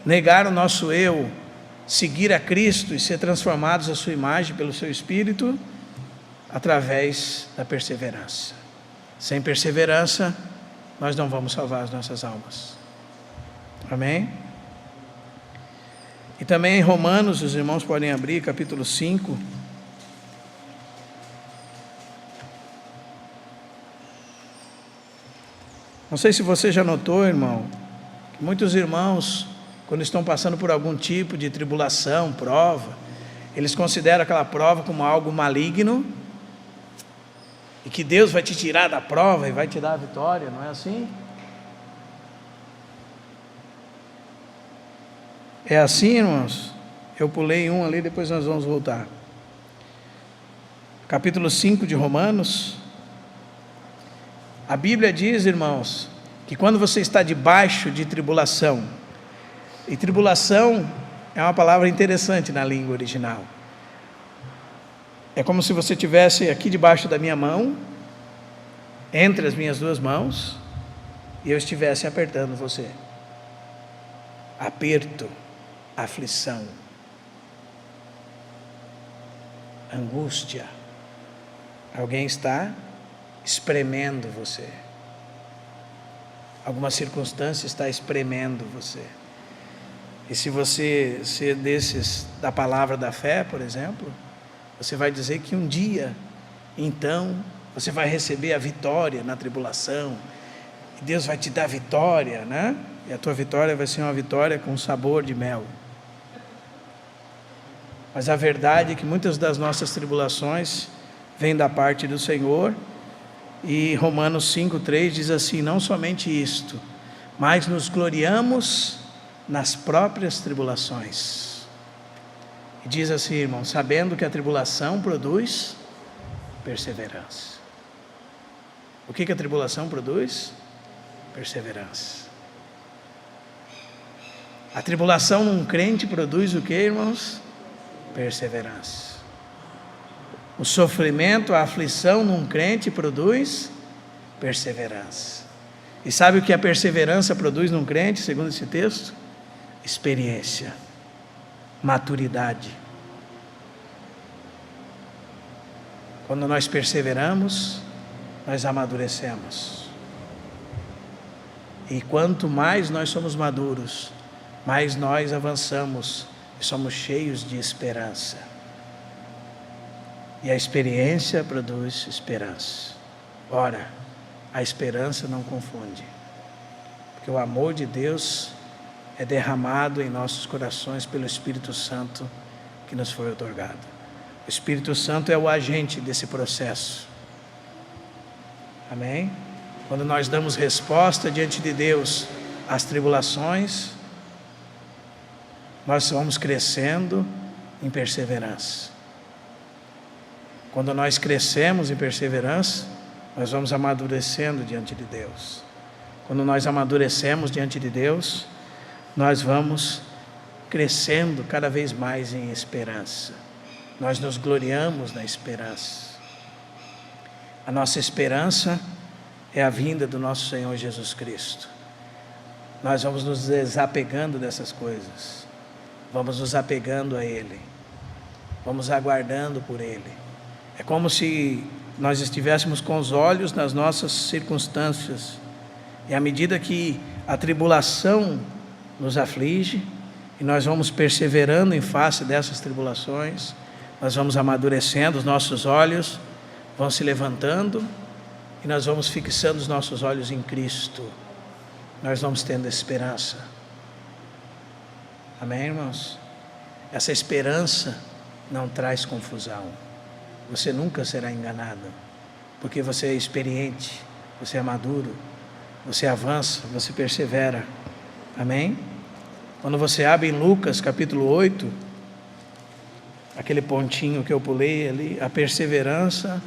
negar o nosso eu, seguir a Cristo e ser transformados à sua imagem pelo seu Espírito? Através da perseverança. Sem perseverança, nós não vamos salvar as nossas almas. Amém? E também em Romanos, os irmãos podem abrir, capítulo 5. Não sei se você já notou, irmão, que muitos irmãos, quando estão passando por algum tipo de tribulação, prova, eles consideram aquela prova como algo maligno, e que Deus vai te tirar da prova e vai te dar a vitória, não é assim? É assim, irmãos? Eu pulei um ali, depois nós vamos voltar. Capítulo 5 de Romanos. A Bíblia diz, irmãos, que quando você está debaixo de tribulação, e tribulação é uma palavra interessante na língua original. É como se você estivesse aqui debaixo da minha mão, entre as minhas duas mãos, e eu estivesse apertando você. Aperto, aflição, angústia. Alguém está espremendo você. Alguma circunstância está espremendo você. E se você ser desses da palavra da fé, por exemplo, você vai dizer que um dia, então, você vai receber a vitória na tribulação, e Deus vai te dar vitória, né? E a tua vitória vai ser uma vitória com sabor de mel. Mas a verdade é que muitas das nossas tribulações vêm da parte do Senhor, E Romanos 5,3 diz assim: não somente isto, mas nos gloriamos nas próprias tribulações. E diz assim, irmão, sabendo que a tribulação produz perseverança. O que a tribulação produz? Perseverança. A tribulação num crente produz o que, irmãos? Perseverança. O sofrimento, a aflição num crente produz perseverança. E sabe o que a perseverança produz num crente, segundo esse texto? Experiência, maturidade. Quando nós perseveramos, nós amadurecemos. E quanto mais nós somos maduros, mais nós avançamos e somos cheios de esperança. E a experiência produz esperança. Ora, a esperança não confunde, porque o amor de Deus é derramado em nossos corações pelo Espírito Santo que nos foi otorgado. O Espírito Santo é o agente desse processo. Amém? Quando nós damos resposta diante de Deus às tribulações, nós vamos crescendo em perseverança. Quando nós crescemos em perseverança, nós vamos amadurecendo diante de Deus. Quando nós amadurecemos diante de Deus, nós vamos crescendo cada vez mais em esperança. Nós nos gloriamos na esperança. A nossa esperança é a vinda do nosso Senhor Jesus Cristo. Nós vamos nos desapegando dessas coisas. Vamos nos apegando a Ele. Vamos aguardando por Ele. É como se nós estivéssemos com os olhos nas nossas circunstâncias. E à medida que a tribulação nos aflige, e nós vamos perseverando em face dessas tribulações, nós vamos amadurecendo, os nossos olhos vão se levantando, e nós vamos fixando os nossos olhos em Cristo. Nós vamos tendo esperança. Amém, irmãos? Essa esperança não traz confusão. Você nunca será enganado, porque você é experiente, você é maduro, você avança, você persevera. Amém? Quando você abre em Lucas capítulo 8, aquele pontinho que eu pulei ali, a perseverança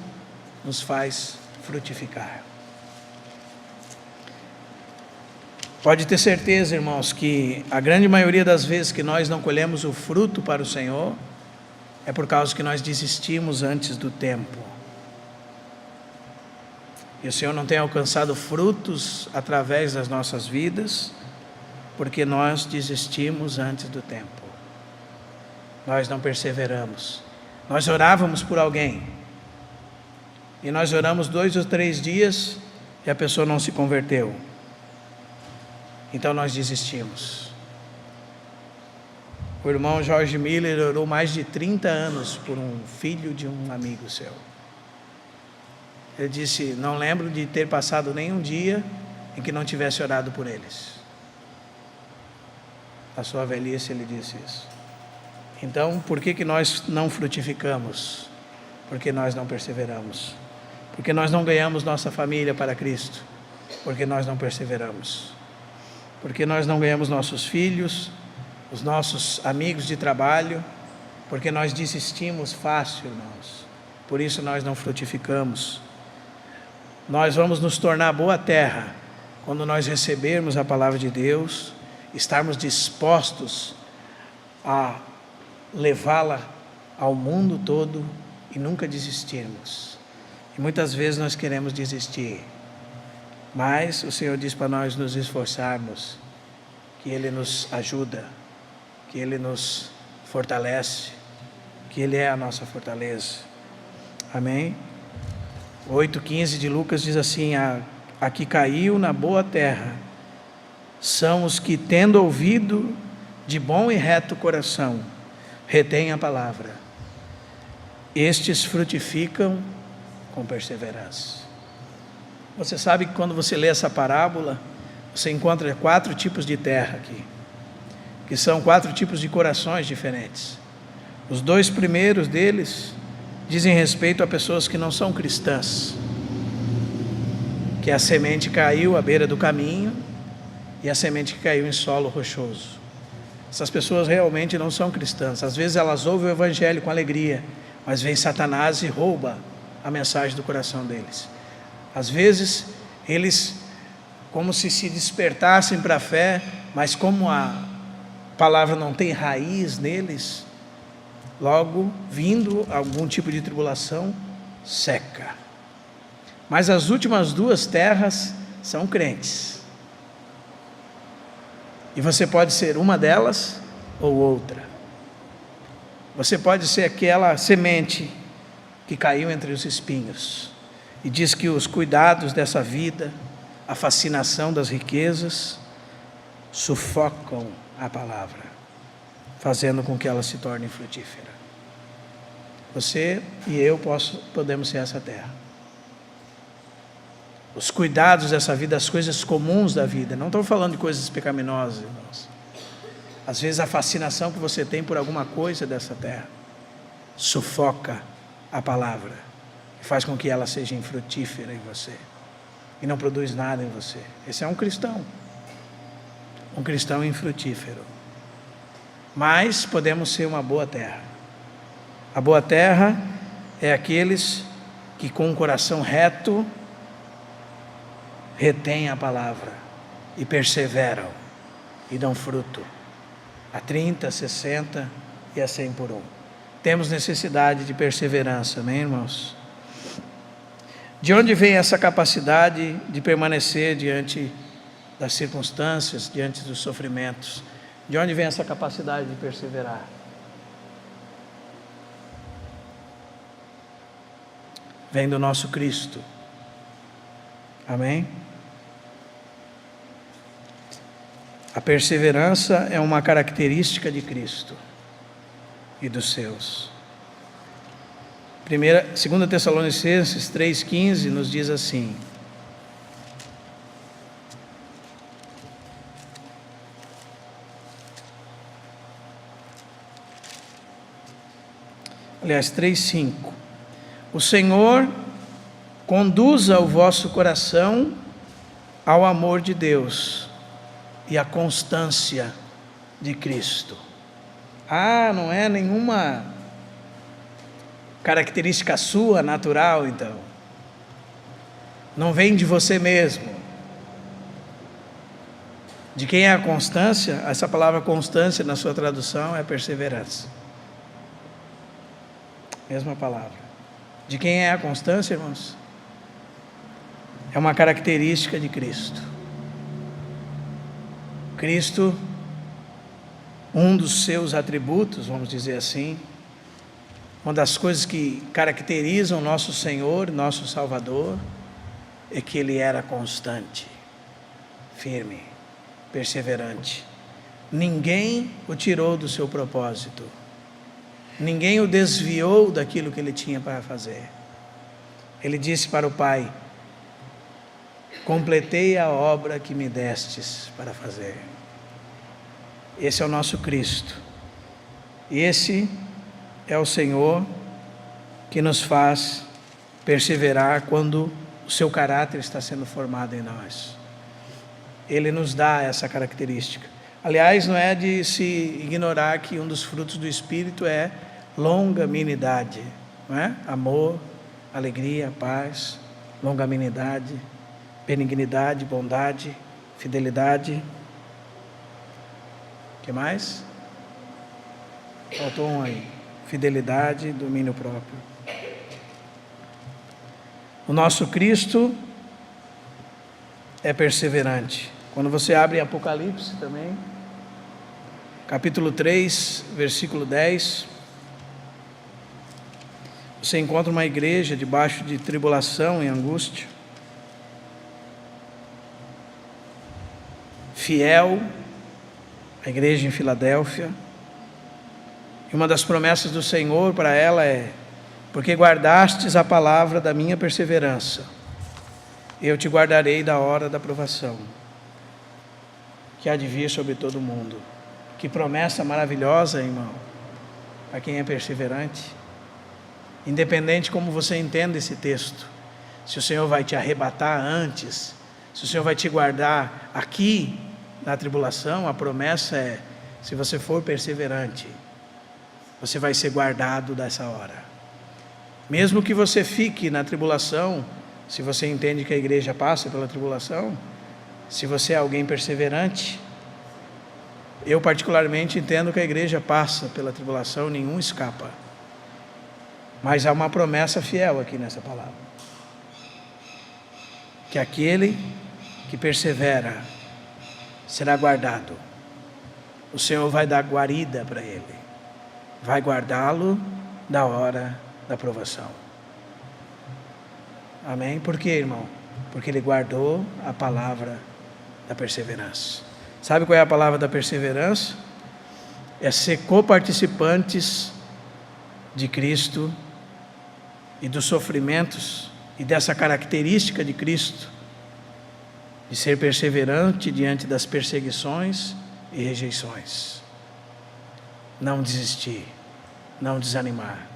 nos faz frutificar. Pode ter certeza, irmãos, que a grande maioria das vezes que nós não colhemos o fruto para o Senhor, é por causa que nós desistimos antes do tempo. E o Senhor não tem alcançado frutos através das nossas vidas, porque nós desistimos antes do tempo. Nós não perseveramos. Nós orávamos por alguém, e nós oramos 2 ou 3 dias, e a pessoa não se converteu. Então nós desistimos. O irmão Jorge Miller orou mais de 30 anos por um filho de um amigo seu. Ele disse: não lembro de ter passado nenhum dia em que não tivesse orado por eles. Na sua velhice ele disse isso. Então, por que nós não frutificamos? Porque nós não perseveramos. Porque nós não ganhamos nossa família para Cristo? Porque nós não perseveramos. Porque nós não ganhamos nossos filhos, os nossos amigos de trabalho, porque nós desistimos fácil, irmãos. Por isso nós não frutificamos. Nós vamos nos tornar boa terra quando nós recebermos a palavra de Deus, estarmos dispostos a levá-la ao mundo todo e nunca desistirmos. E muitas vezes nós queremos desistir, mas o Senhor diz para nós nos esforçarmos, que Ele nos ajuda, que Ele nos fortalece, que Ele é a nossa fortaleza. Amém? 8,15 de Lucas diz assim: a que caiu na boa terra são os que, tendo ouvido de bom e reto coração, retêm a palavra. Estes frutificam com perseverança. Você sabe que quando você lê essa parábola, você encontra 4 tipos de terra aqui, que são 4 tipos de corações diferentes. Os 2 primeiros deles dizem respeito a pessoas que não são cristãs. que a semente caiu à beira do caminho e a semente que caiu em solo rochoso. Essas pessoas realmente não são cristãs. Às vezes elas ouvem o evangelho com alegria, mas vem Satanás e rouba a mensagem do coração deles. Às vezes eles como se despertassem para a fé, mas como a palavra não tem raiz neles, logo vindo algum tipo de tribulação, seca. Mas as últimas duas terras são crentes. E você pode ser uma delas ou outra. Você pode ser aquela semente que caiu entre os espinhos. E diz que os cuidados dessa vida, a fascinação das riquezas, sufocam a palavra, fazendo com que ela se torne frutífera. Você e eu podemos ser essa terra. Os cuidados dessa vida, as coisas comuns da vida. Não estou falando de coisas pecaminosas, irmãos. Às vezes a fascinação que você tem por alguma coisa dessa terra sufoca a palavra e faz com que ela seja infrutífera em você e não produz nada em você. Esse é um cristão infrutífero. Mas podemos ser uma boa terra. A boa terra é aqueles que com um coração reto retêm a palavra e perseveram e dão fruto a 30, 60 e a 100 por um. Temos necessidade de perseverança, amém, irmãos? De onde vem essa capacidade de permanecer diante das circunstâncias, diante dos sofrimentos? De onde vem essa capacidade de perseverar? Vem do nosso Cristo, amém? A perseverança é uma característica de Cristo e dos seus. 2 Tessalonicenses 3,15 nos diz assim: aliás, 3,5: o Senhor conduza o vosso coração ao amor de Deus e à constância de Cristo. Não é nenhuma característica sua, natural, então. Não vem de você mesmo. De quem é a constância? Essa palavra constância, na sua tradução, é perseverança. Mesma palavra. De quem é a constância, irmãos? É uma característica de Cristo. Cristo, um dos seus atributos, vamos dizer assim, uma das coisas que caracterizam nosso Senhor, nosso Salvador, é que Ele era constante, firme, perseverante. Ninguém o tirou do seu propósito. Ninguém o desviou daquilo que Ele tinha para fazer. Ele disse para o Pai: completei a obra que me destes para fazer. Esse é o nosso Cristo. Esse é o Senhor que nos faz perseverar quando o seu caráter está sendo formado em nós. Ele nos dá essa característica. Aliás, não é de se ignorar que um dos frutos do Espírito é longanimidade, não é? Amor, alegria, paz, longanimidade, benignidade, bondade, fidelidade. O que mais? Faltou um aí. Fidelidade, domínio próprio. O nosso Cristo é perseverante. Quando você abre Apocalipse também, capítulo 3, versículo 10, você encontra uma igreja debaixo de tribulação e angústia, fiel, a igreja em Filadélfia, e uma das promessas do Senhor para ela é: porque guardastes a palavra da minha perseverança, eu te guardarei da hora da provação, que há de vir sobre todo o mundo. Que promessa maravilhosa, irmão, para quem é perseverante. Independente como você entenda esse texto, se o Senhor vai te arrebatar antes, se o Senhor vai te guardar aqui na tribulação, a promessa é: se você for perseverante, você vai ser guardado dessa hora. Mesmo que você fique na tribulação, se você entende que a igreja passa pela tribulação, se você é alguém perseverante, eu particularmente entendo que a igreja passa pela tribulação, nenhum escapa. Mas há uma promessa fiel aqui nessa palavra, que aquele que persevera será guardado. O Senhor vai dar guarida para ele, vai guardá-lo da hora da provação. Amém? Por quê, irmão? Porque ele guardou a palavra da perseverança. Sabe qual é a palavra da perseverança? É ser coparticipantes de Cristo e dos sofrimentos e dessa característica de Cristo, de ser perseverante diante das perseguições e rejeições. Não desistir, não desanimar,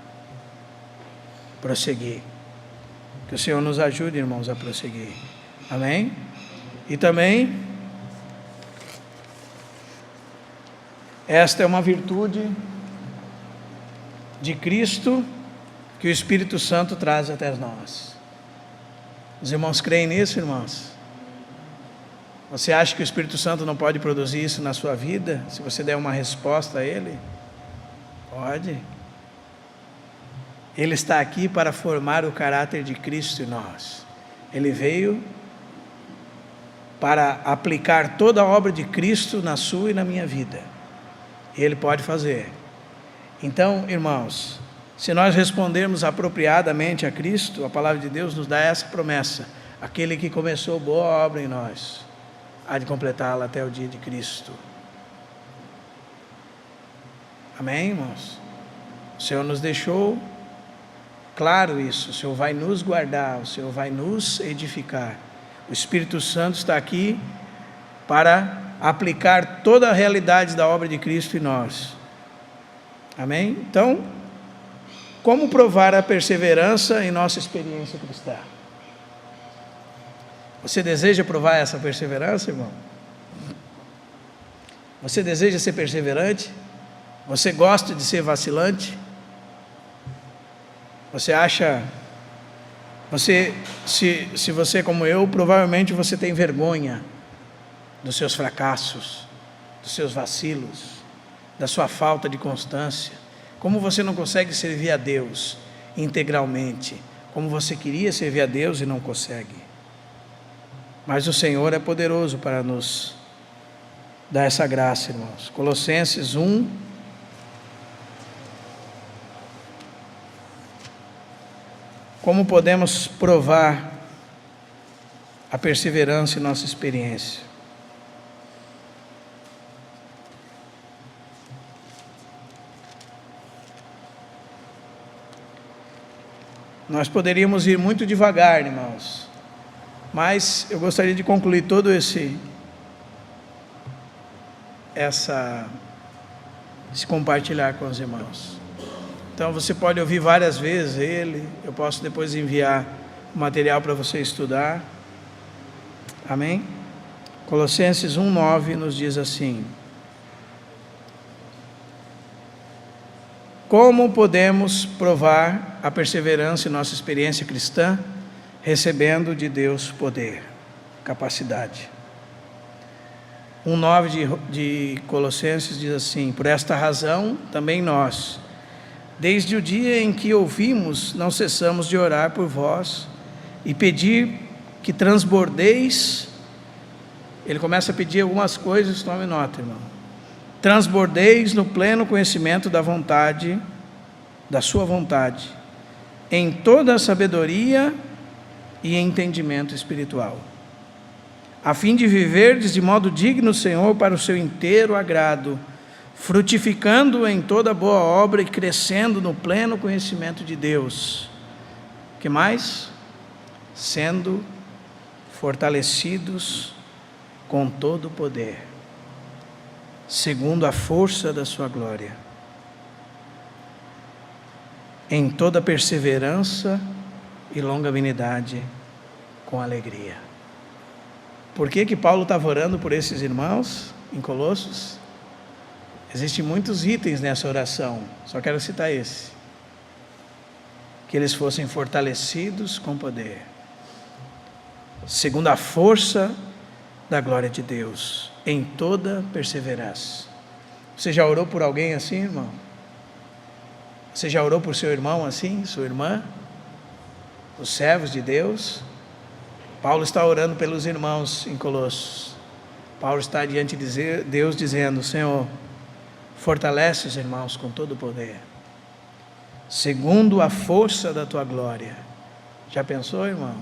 prosseguir. Que o Senhor nos ajude, irmãos, a prosseguir. Amém? E também, esta é uma virtude de Cristo que o Espírito Santo traz até nós. Os irmãos creem nisso, irmãos? Você acha que o Espírito Santo não pode produzir isso na sua vida, se você der uma resposta a Ele? Pode. Ele está aqui para formar o caráter de Cristo em nós. Ele veio para aplicar toda a obra de Cristo na sua e na minha vida. Ele pode fazer. Então, irmãos, se nós respondermos apropriadamente a Cristo, a palavra de Deus nos dá essa promessa: aquele que começou boa obra em nós, há de completá-la até o dia de Cristo. Amém, irmãos? O Senhor nos deixou claro isso. O Senhor vai nos guardar, o Senhor vai nos edificar. O Espírito Santo está aqui para aplicar toda a realidade da obra de Cristo em nós. Amém? Então, como provar a perseverança em nossa experiência cristã? Você deseja provar essa perseverança, irmão? Você deseja ser perseverante? Você gosta de ser vacilante? Você acha... Se você, como eu, provavelmente você tem vergonha dos seus fracassos, dos seus vacilos, da sua falta de constância. Como você não consegue servir a Deus integralmente, como você queria servir a Deus e não consegue. Mas o Senhor é poderoso para nos dar essa graça, irmãos. Colossenses 1. Como podemos provar a perseverança em nossa experiência? Nós poderíamos ir muito devagar, irmãos, mas eu gostaria de concluir todo esse compartilhar com os irmãos. Então você pode ouvir várias vezes ele, eu posso depois enviar o material para você estudar. Amém? Colossenses 1:9 nos diz assim: como podemos provar a perseverança em nossa experiência cristã? Recebendo de Deus poder, capacidade. 1:9 de Colossenses diz assim: por esta razão também nós, desde o dia em que ouvimos, não cessamos de orar por vós e pedir que transbordeis. Ele começa a pedir algumas coisas, tome nota, irmão. Transbordeis no pleno conhecimento da vontade, da sua vontade, em toda a sabedoria e entendimento espiritual, a fim de viverdes de modo digno, Senhor, para o seu inteiro agrado, frutificando em toda boa obra e crescendo no pleno conhecimento de Deus. Que mais? Sendo fortalecidos com todo o poder, segundo a força da sua glória, em toda perseverança e longanimidade com alegria. Por que Paulo estava orando por esses irmãos em Colossos? Existem muitos itens nessa oração, só quero citar esse. Que eles fossem fortalecidos com poder, segundo a força da glória de Deus, em toda perseverança. Você já orou por alguém assim, irmão? Você já orou por seu irmão assim, sua irmã? Os servos de Deus? Paulo está orando pelos irmãos em Colossos. Paulo está diante de Deus dizendo: Senhor, fortalece os irmãos com todo o poder, segundo a força da tua glória. Já pensou, irmão?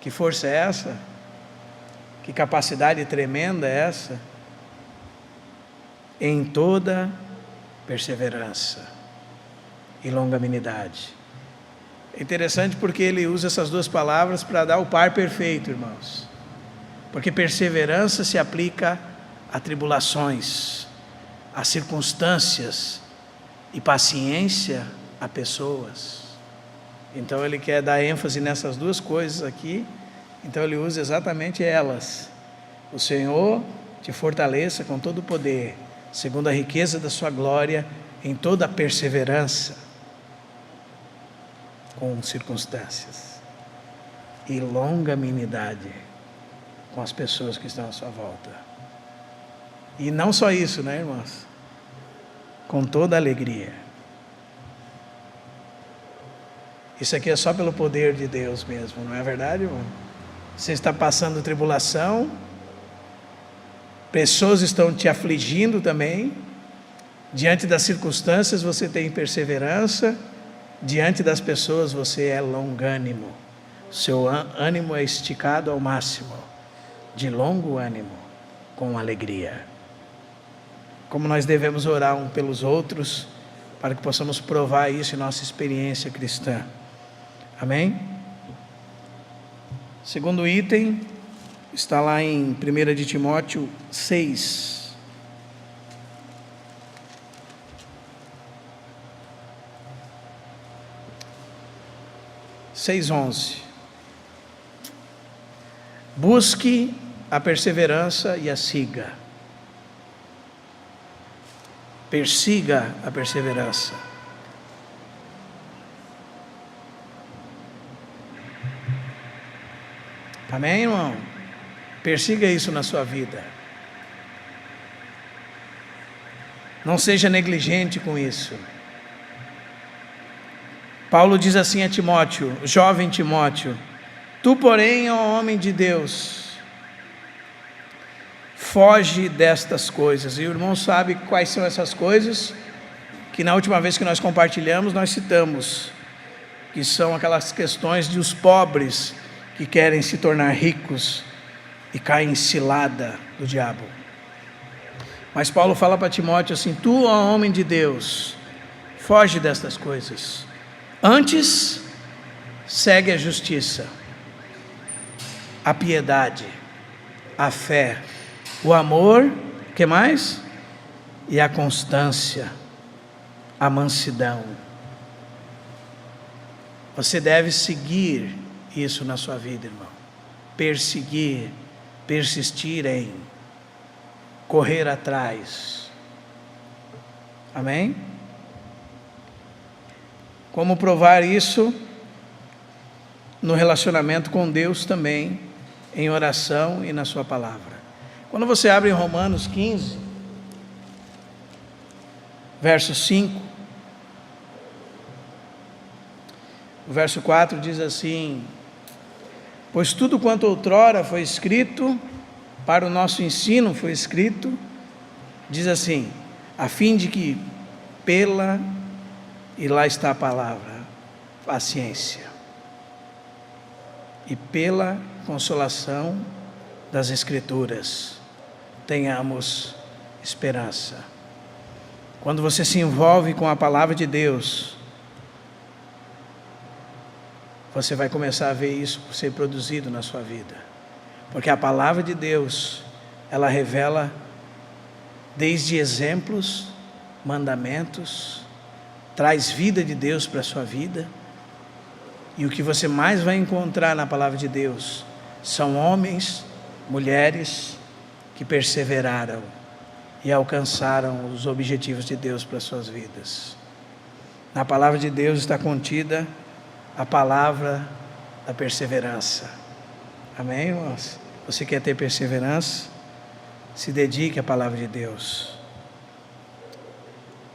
Que força é essa? Que capacidade tremenda é essa? Em toda perseverança e longanimidade. É interessante porque ele usa essas duas palavras para dar o par perfeito, irmãos. Porque perseverança se aplica a tribulações, a circunstâncias, e paciência a pessoas. Então ele quer dar ênfase nessas duas coisas aqui, então ele usa exatamente elas. O Senhor te fortaleça com todo o poder, segundo a riqueza da sua glória, em toda a perseverança, com circunstâncias, e longanimidade com as pessoas que estão à sua volta. E não só isso, né, irmãos? Com toda alegria. Isso aqui é só pelo poder de Deus mesmo, não é verdade, irmão? Você está passando tribulação, pessoas estão te afligindo também, diante das circunstâncias você tem perseverança, diante das pessoas você é longânimo, seu ânimo é esticado ao máximo, de longo ânimo, com alegria. Como nós devemos orar uns pelos outros, para que possamos provar isso em nossa experiência cristã. Amém? Segundo item, está lá em 1 de Timóteo 6. Busque a perseverança e a siga. Persiga a perseverança. Amém, irmão? Persiga isso na sua vida. Não seja negligente com isso. Paulo diz assim a Timóteo, jovem Timóteo: tu, porém, ó homem de Deus, foge destas coisas. E o irmão sabe quais são essas coisas, que na última vez que nós compartilhamos, nós citamos, que são aquelas questões de os pobres que querem se tornar ricos e caem em cilada do diabo. Mas Paulo fala para Timóteo assim: tu, ó homem de Deus, foge destas coisas. Antes, segue a justiça, a piedade, a fé, o amor, o que mais? E a constância, a mansidão. Você deve seguir isso na sua vida, irmão. Perseguir, persistir em, correr atrás. Amém? Como provar isso? No relacionamento com Deus também, em oração e na sua palavra. Quando você abre em Romanos 15, verso 5, o verso 4 diz assim: pois tudo quanto outrora foi escrito, para o nosso ensino foi escrito, diz assim, a fim de que e lá está a palavra, paciência, e pela consolação das Escrituras, tenhamos esperança. Quando você se envolve com a palavra de Deus, você vai começar a ver isso ser produzido na sua vida, porque a palavra de Deus, ela revela desde exemplos, mandamentos, traz vida de Deus para a sua vida, E o que você mais vai encontrar na palavra de Deus são homens, mulheres que perseveraram e alcançaram os objetivos de Deus para as suas vidas. Na palavra de Deus está contida a palavra da perseverança. Amém, irmãos? Você quer ter perseverança? Se dedique à palavra de Deus.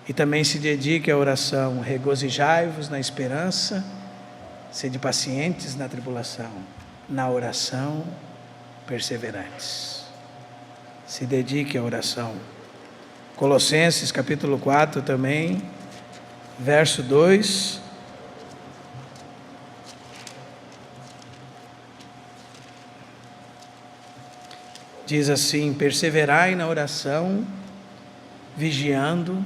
E também se dedique à oração. Regozijai-vos na esperança, sede pacientes na tribulação, na oração perseverantes. Se dedique à oração. Colossenses capítulo 4 também, verso 2. Diz assim: perseverai na oração, vigiando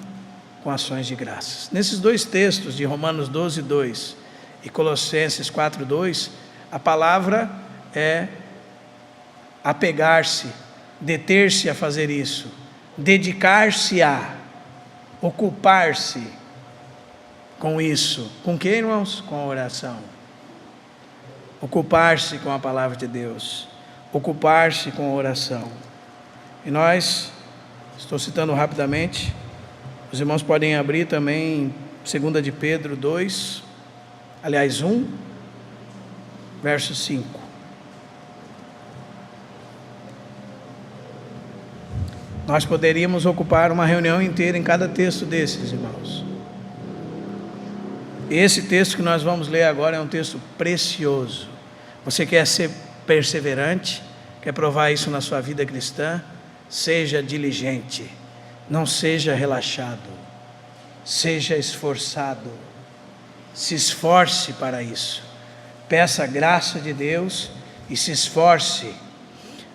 com ações de graças. Nesses dois textos de Romanos 12, 2 e Colossenses 4, 2, a palavra é apegar-se, deter-se a fazer isso, dedicar-se a, ocupar-se com isso. Com que, irmãos? Com a oração. Ocupar-se com a palavra de Deus. Ocupar-se com a oração. E nós, estou citando rapidamente, os irmãos podem abrir também 2 de Pedro 2, aliás 1, verso 5. Nós poderíamos ocupar uma reunião inteira em cada texto desses, irmãos. Esse texto que nós vamos ler agora é um texto precioso. Você quer ser perseverante, quer provar isso na sua vida cristã? Seja diligente, não seja relaxado, seja esforçado, se esforce para isso, peça a graça de Deus e se esforce.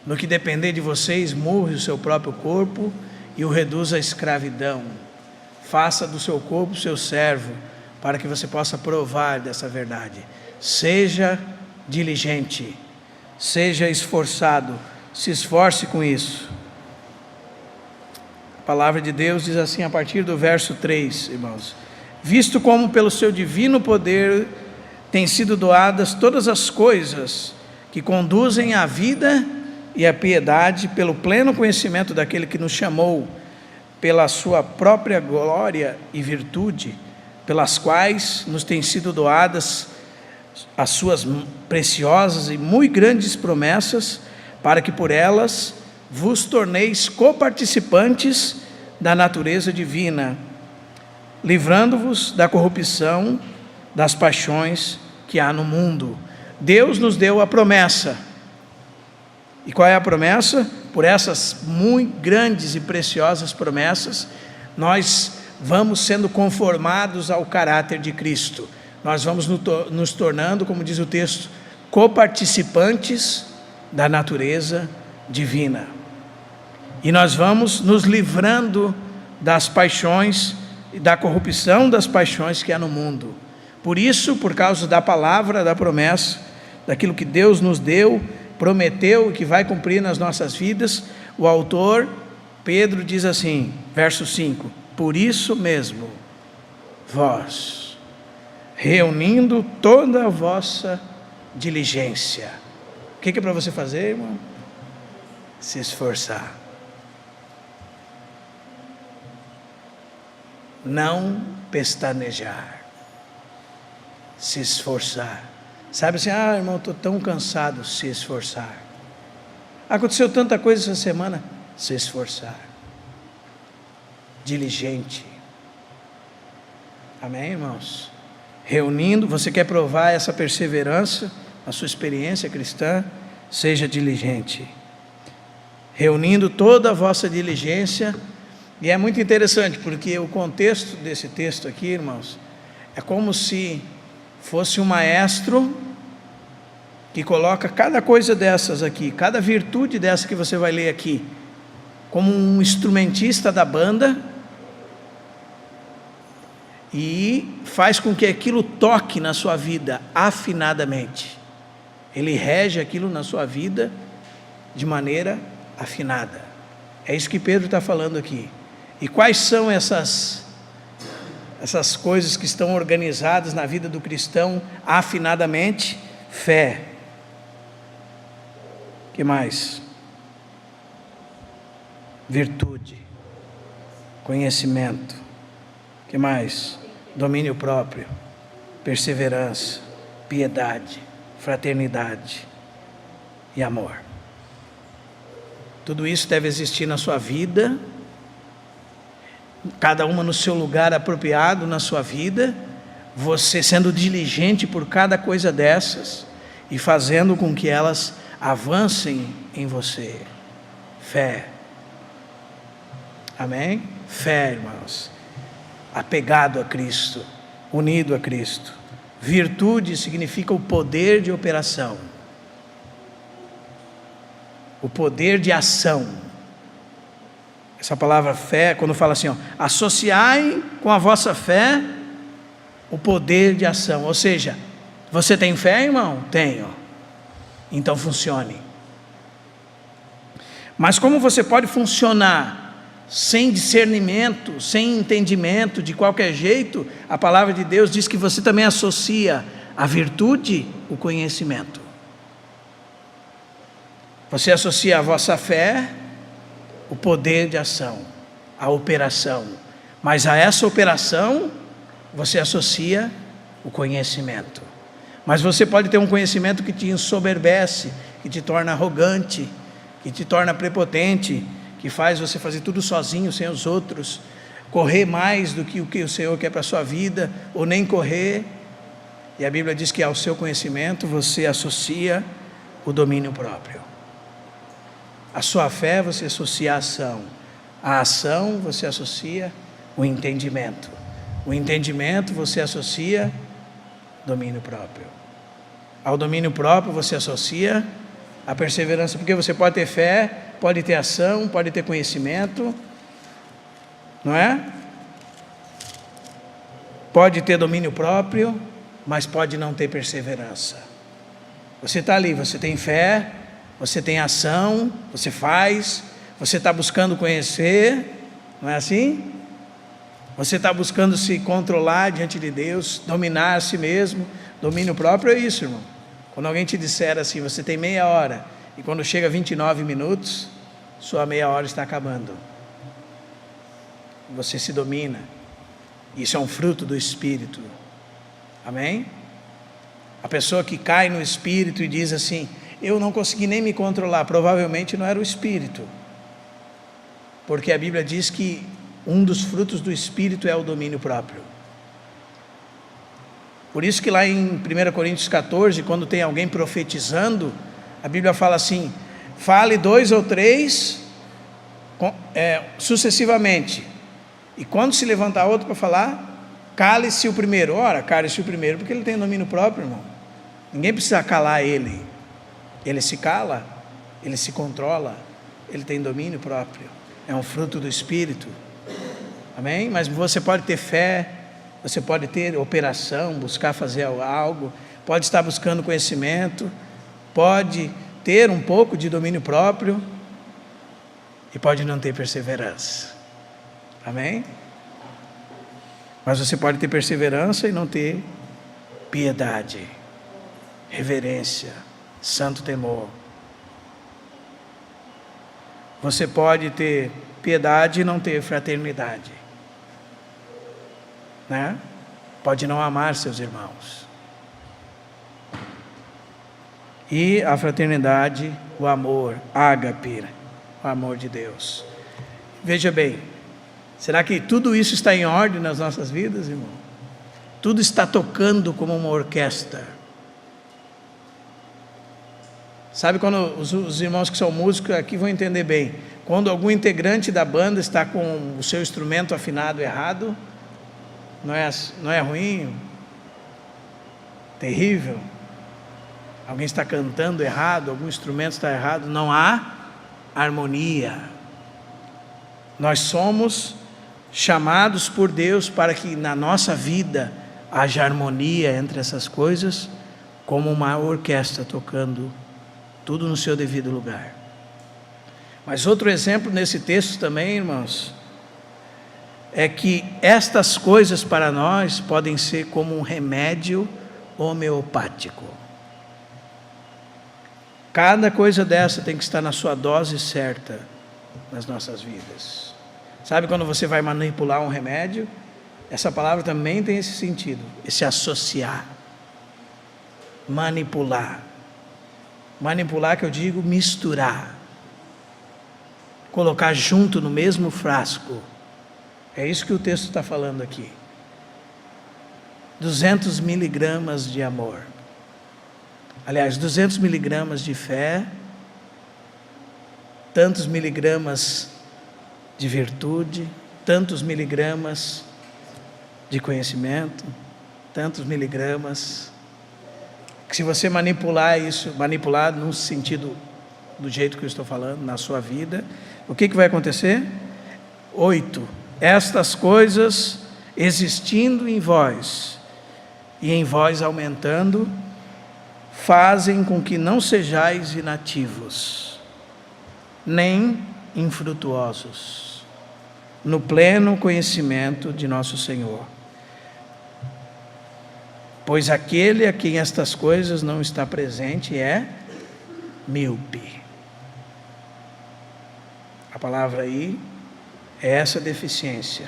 No que depender de você, esmurre o seu próprio corpo e o reduza à escravidão. Faça do seu corpo seu servo, para que você possa provar dessa verdade. Seja diligente, seja esforçado, se esforce com isso. A palavra de Deus diz assim a partir do verso 3, irmãos: visto como pelo seu divino poder têm sido doadas todas as coisas que conduzem à vida e à piedade, pelo pleno conhecimento daquele que nos chamou pela sua própria glória e virtude, pelas quais nos têm sido doadas as suas preciosas e muito grandes promessas, para que por elas vos torneis coparticipantes da natureza divina, livrando-vos da corrupção das paixões que há no mundo. Deus nos deu a promessa. E qual é a promessa? Por essas muito grandes e preciosas promessas, nós vamos sendo conformados ao caráter de Cristo. Nós vamos nos tornando, como diz o texto, coparticipantes da natureza divina. E nós vamos nos livrando das paixões e da corrupção das paixões que há no mundo. Por isso, por causa da palavra, da promessa, daquilo que Deus nos deu, prometeu e que vai cumprir nas nossas vidas, o autor, Pedro, diz assim, verso 5: por isso mesmo, vós, reunindo toda a vossa diligência. O que é para você fazer, irmão? Se esforçar. Não pestanejar. Se esforçar. Sabe assim, irmão, estou tão cansado. Se esforçar. Aconteceu tanta coisa essa semana. Se esforçar. Diligente. Amém, irmãos? Reunindo, você quer provar essa perseverança na sua experiência cristã? Seja diligente. Reunindo toda a vossa diligência. E é muito interessante, porque o contexto desse texto aqui, irmãos, é como se fosse um maestro que coloca cada coisa dessas aqui, cada virtude dessa que você vai ler aqui, como um instrumentista da banda, e faz com que aquilo toque na sua vida afinadamente. Ele rege aquilo na sua vida de maneira afinada. É isso que Pedro está falando aqui. E quais são essas coisas que estão organizadas na vida do cristão afinadamente. Fé. Que mais? Virtude. Conhecimento. Que mais? Domínio próprio. Perseverança. Piedade. Fraternidade. E amor. Tudo isso deve existir na sua vida, cada uma no seu lugar apropriado na sua vida, você sendo diligente por cada coisa dessas e fazendo com que elas avancem em você. Fé. Amém? Fé, irmãos. Apegado a Cristo, unido a Cristo. Virtude significa o poder de operação. O poder de ação. Essa palavra fé, quando fala assim, associai com a vossa fé o poder de ação. Ou seja, você tem fé, irmão? Tenho. Então funcione. Mas como você pode funcionar sem discernimento, sem entendimento, de qualquer jeito? A palavra de Deus diz que você também associa a virtude, o conhecimento. Você associa a vossa fé, o poder de ação, a operação. Mas a essa operação, você associa o conhecimento. Mas você pode ter um conhecimento que te ensoberbece, que te torna arrogante, que te torna prepotente, que faz você fazer tudo sozinho, sem os outros, correr mais do que o Senhor quer para a sua vida, ou nem correr. E a Bíblia diz que ao seu conhecimento você associa o domínio próprio. A sua fé você associa a ação. A ação você associa o entendimento. O entendimento você associa domínio próprio. Ao domínio próprio você associa a perseverança, porque você pode ter fé, pode ter ação, pode ter conhecimento, não é? Pode ter domínio próprio, mas pode não ter perseverança. Você está ali, você tem fé, você tem ação, você faz, você está buscando conhecer, não é assim? Você está buscando se controlar diante de Deus, dominar a si mesmo. Domínio próprio é isso, irmão. Quando alguém te disser assim, você tem meia hora, e quando chega 29 minutos, sua meia hora está acabando. Você se domina. Isso é um fruto do Espírito. Amém? A pessoa que cai no Espírito e diz assim, eu não consegui nem me controlar, provavelmente não era o Espírito. Porque a Bíblia diz que um dos frutos do Espírito é o domínio próprio. Por isso que lá em 1 Coríntios 14, quando tem alguém profetizando, a Bíblia fala assim, fale 2 ou 3 sucessivamente. E quando se levantar outro para falar, cale-se o primeiro. Ora, cale-se o primeiro, porque ele tem domínio próprio, irmão. Ninguém precisa calar ele. Ele se cala, ele se controla, ele tem domínio próprio. É um fruto do Espírito. Amém? Mas você pode ter fé, você pode ter operação, buscar fazer algo, pode estar buscando conhecimento, pode ter um pouco de domínio próprio e pode não ter perseverança. Amém? Mas você pode ter perseverança e não ter piedade, reverência, santo temor. Você pode ter piedade e não ter fraternidade, né? Pode não amar seus irmãos. E a fraternidade, o amor, ágape, o amor de Deus. Veja bem, será que tudo isso está em ordem nas nossas vidas, irmão? Tudo está tocando como uma orquestra. Sabe quando os irmãos que são músicos aqui vão entender bem, quando algum integrante da banda está com o seu instrumento afinado errado, não é ruim? Terrível? Alguém está cantando errado, algum instrumento está errado, não há harmonia. Nós somos chamados por Deus para que na nossa vida haja harmonia entre essas coisas, como uma orquestra tocando tudo no seu devido lugar. Mas outro exemplo nesse texto também, irmãos, é que estas coisas para nós podem ser como um remédio homeopático. Cada coisa dessa tem que estar na sua dose certa nas nossas vidas. Sabe quando você vai manipular um remédio? Essa palavra também tem esse sentido, esse associar. Manipular. Manipular, que eu digo, misturar. Colocar junto no mesmo frasco. É isso que o texto está falando aqui. 200 miligramas de amor. Aliás, 200 miligramas de fé, tantos miligramas de virtude, tantos miligramas de conhecimento, tantos miligramas, que se você manipular isso, manipular no sentido do jeito que eu estou falando, na sua vida, o que vai acontecer? 8. Estas coisas existindo em vós, e em vós aumentando, fazem com que não sejais inativos, nem infrutuosos, no pleno conhecimento de nosso Senhor. Pois aquele a quem estas coisas não está presente é míope. A palavra aí é essa deficiência.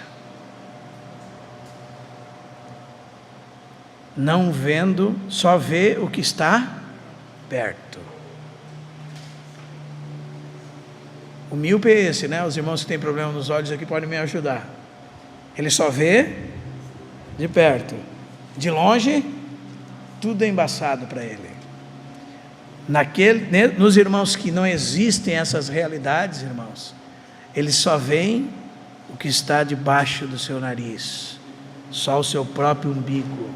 Não vendo, só vê o que está perto. O míope é esse, né? Os irmãos que têm problema nos olhos aqui podem me ajudar. Ele só vê de perto. De longe, tudo é embaçado para ele. Nos irmãos que não existem essas realidades, irmãos, eles só veem o que está debaixo do seu nariz, só o seu próprio umbigo.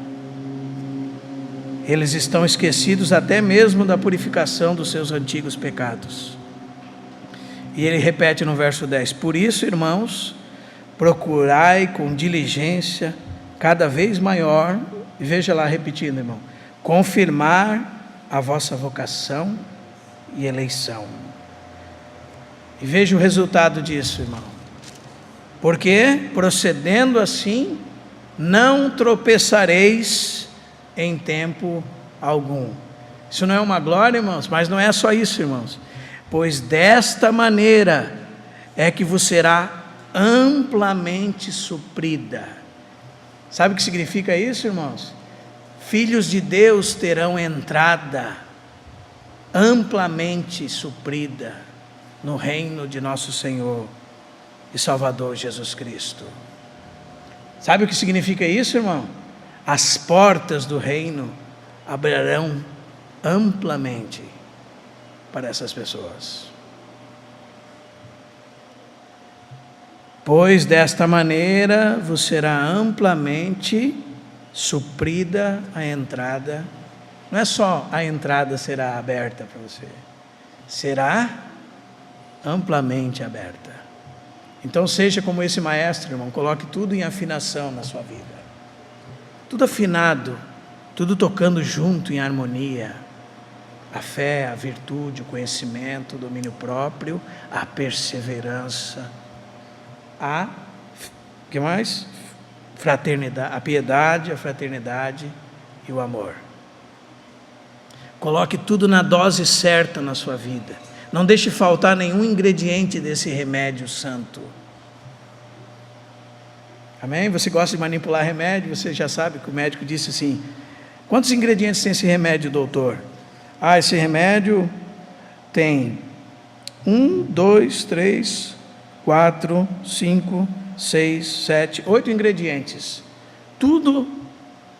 Eles estão esquecidos até mesmo da purificação dos seus antigos pecados. E ele repete no verso 10: por isso, irmãos, procurai com diligência cada vez maior, e veja lá repetindo, irmão, confirmar a vossa vocação e eleição. E veja o resultado disso, irmão. Porque, procedendo assim, não tropeçareis em tempo algum. Isso não é uma glória, irmãos? Mas não é só isso, irmãos. Pois desta maneira é que vos será amplamente suprida. Sabe o que significa isso, irmãos? Filhos de Deus terão entrada amplamente suprida no reino de nosso Senhor e Salvador Jesus Cristo. Sabe o que significa isso, irmão? As portas do reino abrirão amplamente para essas pessoas. Pois desta maneira vos será amplamente suprida a entrada. Não é só a entrada será aberta para você, será amplamente aberta. Então seja como esse maestro, irmão, coloque tudo em afinação na sua vida. Tudo afinado, tudo tocando junto em harmonia. A fé, a virtude, o conhecimento, o domínio próprio, a perseverança, que mais? Fraternidade, a piedade, a fraternidade e o amor. Coloque tudo na dose certa na sua vida. Não deixe faltar nenhum ingrediente desse remédio santo. Amém? Você gosta de manipular remédio, você já sabe que o médico disse assim: quantos ingredientes tem esse remédio, doutor? Esse remédio tem 1, 2, 3, 4, 5, 6, 7, 8 ingredientes. Tudo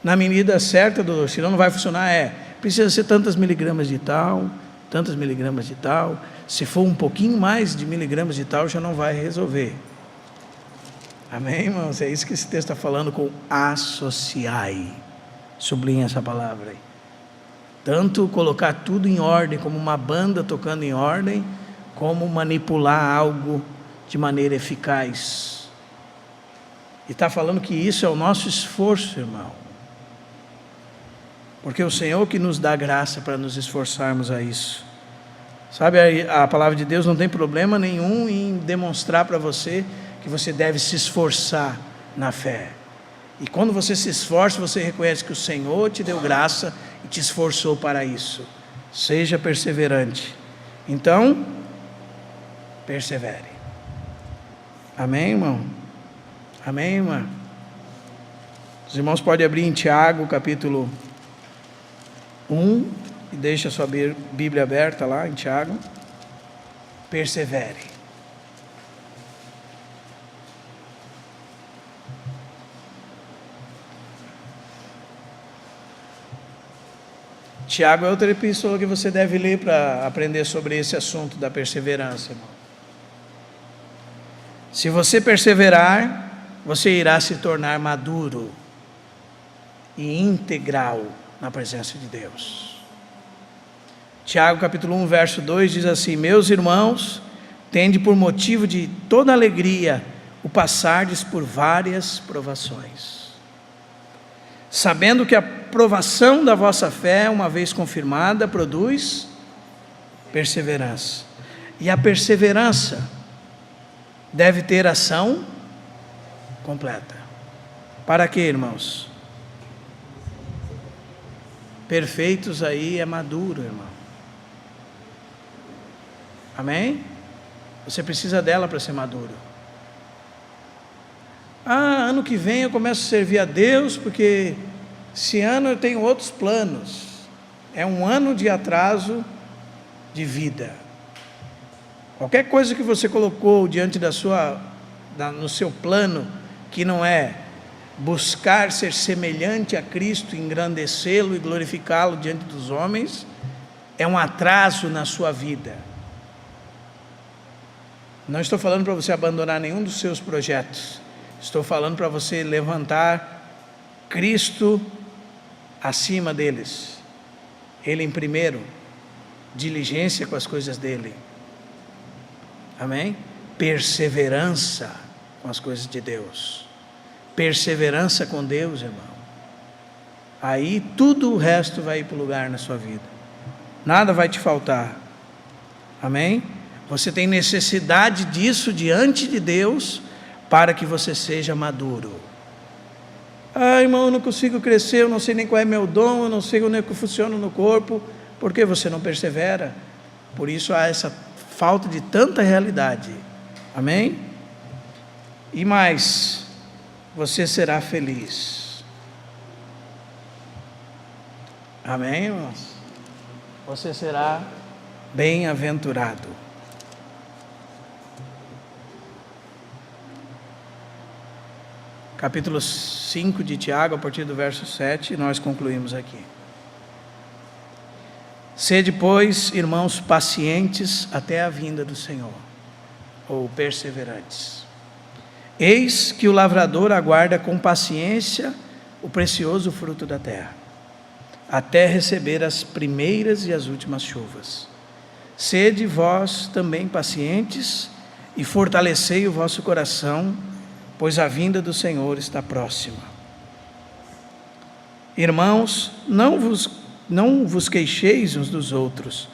na medida certa, doutor, senão não vai funcionar. Precisa ser tantas miligramas de tal, tantas miligramas de tal. Se for um pouquinho mais de miligramas de tal, já não vai resolver. Amém, irmãos? É isso que esse texto está falando com associai. Sublinha essa palavra aí. Tanto colocar tudo em ordem, como uma banda tocando em ordem, como manipular algo de maneira eficaz. E está falando que isso é o nosso esforço, irmão. Porque é o Senhor que nos dá graça para nos esforçarmos a isso. Sabe, a palavra de Deus não tem problema nenhum em demonstrar para você que que você deve se esforçar na fé. E quando você se esforça, você reconhece que o Senhor te deu graça e te esforçou para isso. Seja perseverante. Então, persevere. Amém, irmão? Amém, irmã? Os irmãos podem abrir em Tiago, capítulo 1, e deixa a sua Bíblia aberta lá em Tiago. Persevere. Tiago é outra epístola que você deve ler para aprender sobre esse assunto da perseverança, irmão. Se você perseverar, você irá se tornar maduro e integral na presença de Deus. Tiago capítulo 1, verso 2 diz assim: meus irmãos, tende por motivo de toda alegria o passardes por várias provações, sabendo que a provação da vossa fé, uma vez confirmada, produz perseverança. E a perseverança deve ter ação completa. Para quê, irmãos? Perfeitos aí é maduro, irmão. Amém? Você precisa dela para ser maduro. Ano que vem eu começo a servir a Deus, porque esse ano eu tenho outros planos. É um ano de atraso de vida. Qualquer coisa que você colocou diante no seu plano, que não é buscar ser semelhante a Cristo, engrandecê-lo e glorificá-lo diante dos homens, é um atraso na sua vida. Não estou falando para você abandonar nenhum dos seus projetos. Estou falando para você levantar Cristo acima deles. Ele em primeiro, diligência com as coisas dele. Amém? Perseverança com as coisas de Deus. Perseverança com Deus, irmão. Aí tudo o resto vai ir para o lugar na sua vida. Nada vai te faltar. Amém? Você tem necessidade disso diante de Deus para que você seja maduro. Irmão, eu não consigo crescer, eu não sei nem qual é meu dom, eu não sei como é que funciona no corpo. Por que você não persevera? Por isso há essa falta de tanta realidade. Amém? E mais, você será feliz. Amém, irmãos? Você será bem-aventurado. Capítulo 5 de Tiago, a partir do verso 7, nós concluímos aqui. Sede, pois, irmãos, pacientes até a vinda do Senhor, ou perseverantes. Eis que o lavrador aguarda com paciência o precioso fruto da terra, até receber as primeiras e as últimas chuvas. Sede vós também pacientes e fortalecei o vosso coração, pois a vinda do Senhor está próxima. Irmãos, não vos queixeis uns dos outros,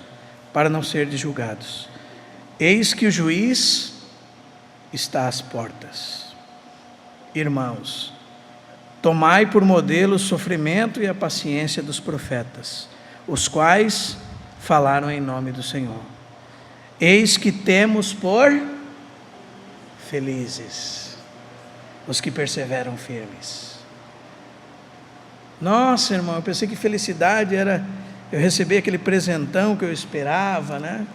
para não serdes julgados. Eis que o juiz está às portas. Irmãos, tomai por modelo o sofrimento e a paciência dos profetas, os quais falaram em nome do Senhor. Eis que temos por felizes os que perseveram firmes. Nossa, irmão, eu pensei que felicidade era eu receber aquele presentão que eu esperava, né?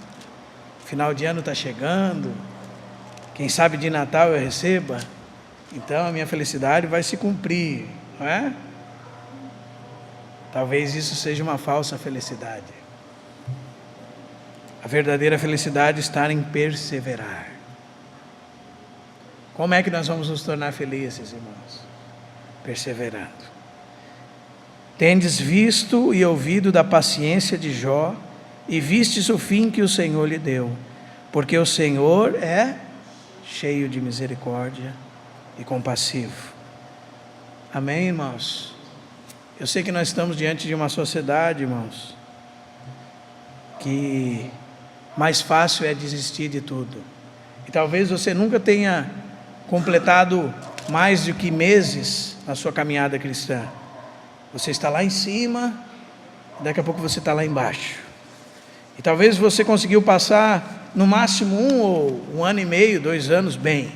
Final de ano está chegando, quem sabe de Natal eu receba, então a minha felicidade vai se cumprir, não é? Talvez isso seja uma falsa felicidade. A verdadeira felicidade está em perseverar. Como é que nós vamos nos tornar felizes, irmãos? Perseverando. Tendes visto e ouvido da paciência de Jó, e vistes o fim que o Senhor lhe deu, porque o Senhor é cheio de misericórdia e compassivo. Amém, irmãos? Eu sei que nós estamos diante de uma sociedade, irmãos, que mais fácil é desistir de tudo. E talvez você nunca tenha completado mais do que meses na sua caminhada cristã. Você está lá em cima, daqui a pouco você está lá embaixo. E talvez você conseguiu passar no máximo 1 ano e meio, 2 anos bem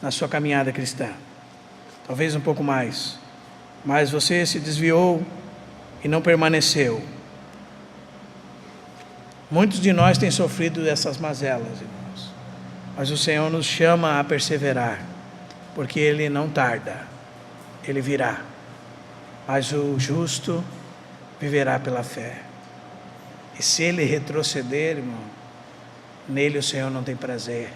na sua caminhada cristã. Talvez um pouco mais. Mas você se desviou e não permaneceu. Muitos de nós têm sofrido dessas mazelas, irmãos. Mas o Senhor nos chama a perseverar, porque Ele não tarda, Ele virá. Mas o justo viverá pela fé. E se ele retroceder, irmão, nele o Senhor não tem prazer.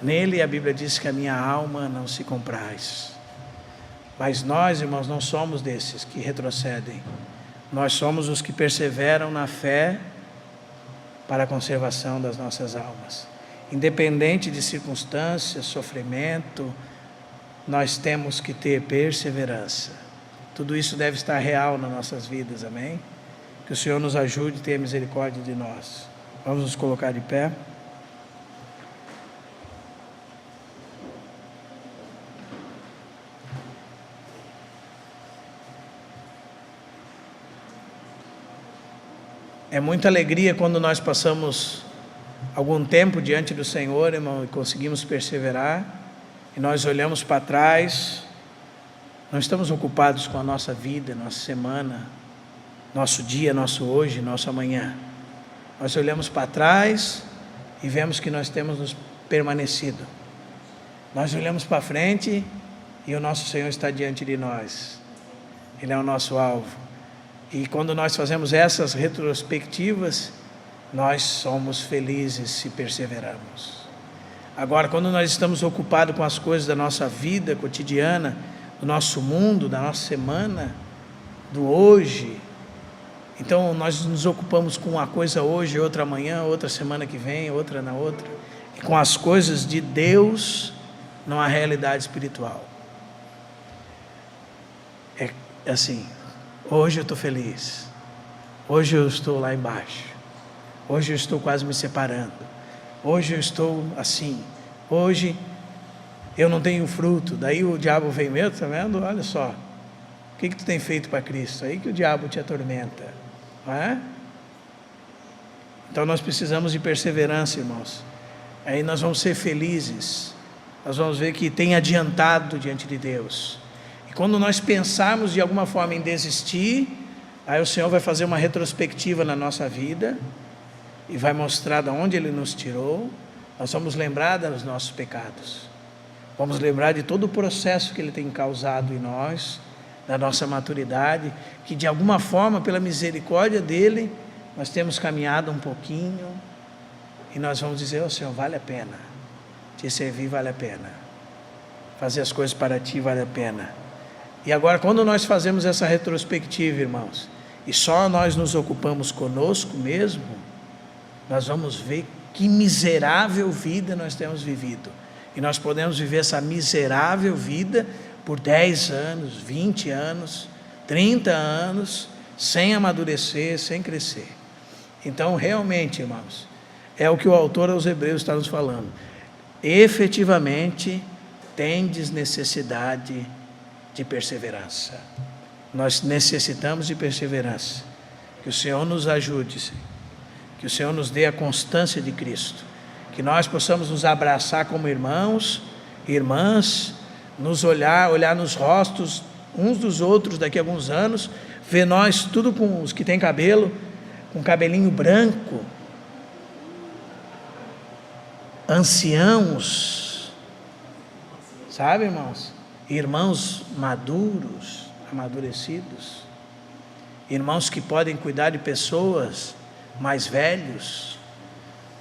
Nele a Bíblia diz que a minha alma não se compraz. Mas nós, irmãos, não somos desses que retrocedem. Nós somos os que perseveram na fé para a conservação das nossas almas. Independente de circunstâncias, sofrimento, nós temos que ter perseverança. Tudo isso deve estar real nas nossas vidas, amém? Que o Senhor nos ajude a ter misericórdia de nós. Vamos nos colocar de pé. É muita alegria quando nós passamos algum tempo diante do Senhor, irmão, e conseguimos perseverar, e nós olhamos para trás, não estamos ocupados com a nossa vida, nossa semana, nosso dia, nosso hoje, nosso amanhã. Nós olhamos para trás e vemos que nós temos nos permanecido. Nós olhamos para frente e o nosso Senhor está diante de nós. Ele é o nosso alvo. E quando nós fazemos essas retrospectivas, nós somos felizes se perseveramos. Agora, quando nós estamos ocupados com as coisas da nossa vida cotidiana, do nosso mundo, da nossa semana, do hoje, então nós nos ocupamos com uma coisa hoje, outra amanhã, outra semana que vem, outra na outra, e com as coisas de Deus, não há realidade espiritual. É assim, hoje eu estou feliz, hoje eu estou lá embaixo, hoje eu estou quase me separando, hoje eu estou assim, hoje eu não tenho fruto. Daí o diabo vem mesmo, está vendo? Olha só, o que tu tem feito para Cristo? Aí que o diabo te atormenta, não é? Então nós precisamos de perseverança, irmãos. Aí nós vamos ser felizes, nós vamos ver que tem adiantado diante de Deus. E quando nós pensarmos de alguma forma em desistir, aí o Senhor vai fazer uma retrospectiva na nossa vida e vai mostrar de onde Ele nos tirou. Nós vamos lembrar dos nossos pecados, vamos lembrar de todo o processo que Ele tem causado em nós, da nossa maturidade, que de alguma forma, pela misericórdia dEle, nós temos caminhado um pouquinho, e nós vamos dizer: oh, Senhor, vale a pena, te servir vale a pena, fazer as coisas para Ti vale a pena. E agora, quando nós fazemos essa retrospectiva, irmãos, e só nós nos ocupamos conosco mesmo, nós vamos ver que miserável vida nós temos vivido. E nós podemos viver essa miserável vida por 10 anos, 20 anos, 30 anos, sem amadurecer, sem crescer. Então, realmente, irmãos, é o que o autor aos Hebreus está nos falando. Efetivamente, tendes necessidade de perseverança. Nós necessitamos de perseverança. Que o Senhor nos ajude, que o Senhor nos dê a constância de Cristo, que nós possamos nos abraçar como irmãos e irmãs, nos olhar nos rostos uns dos outros daqui a alguns anos, ver nós tudo com os que têm cabelo, com cabelinho branco, anciãos, sabe, irmãos? Irmãos maduros, amadurecidos, irmãos que podem cuidar de pessoas mais velhos,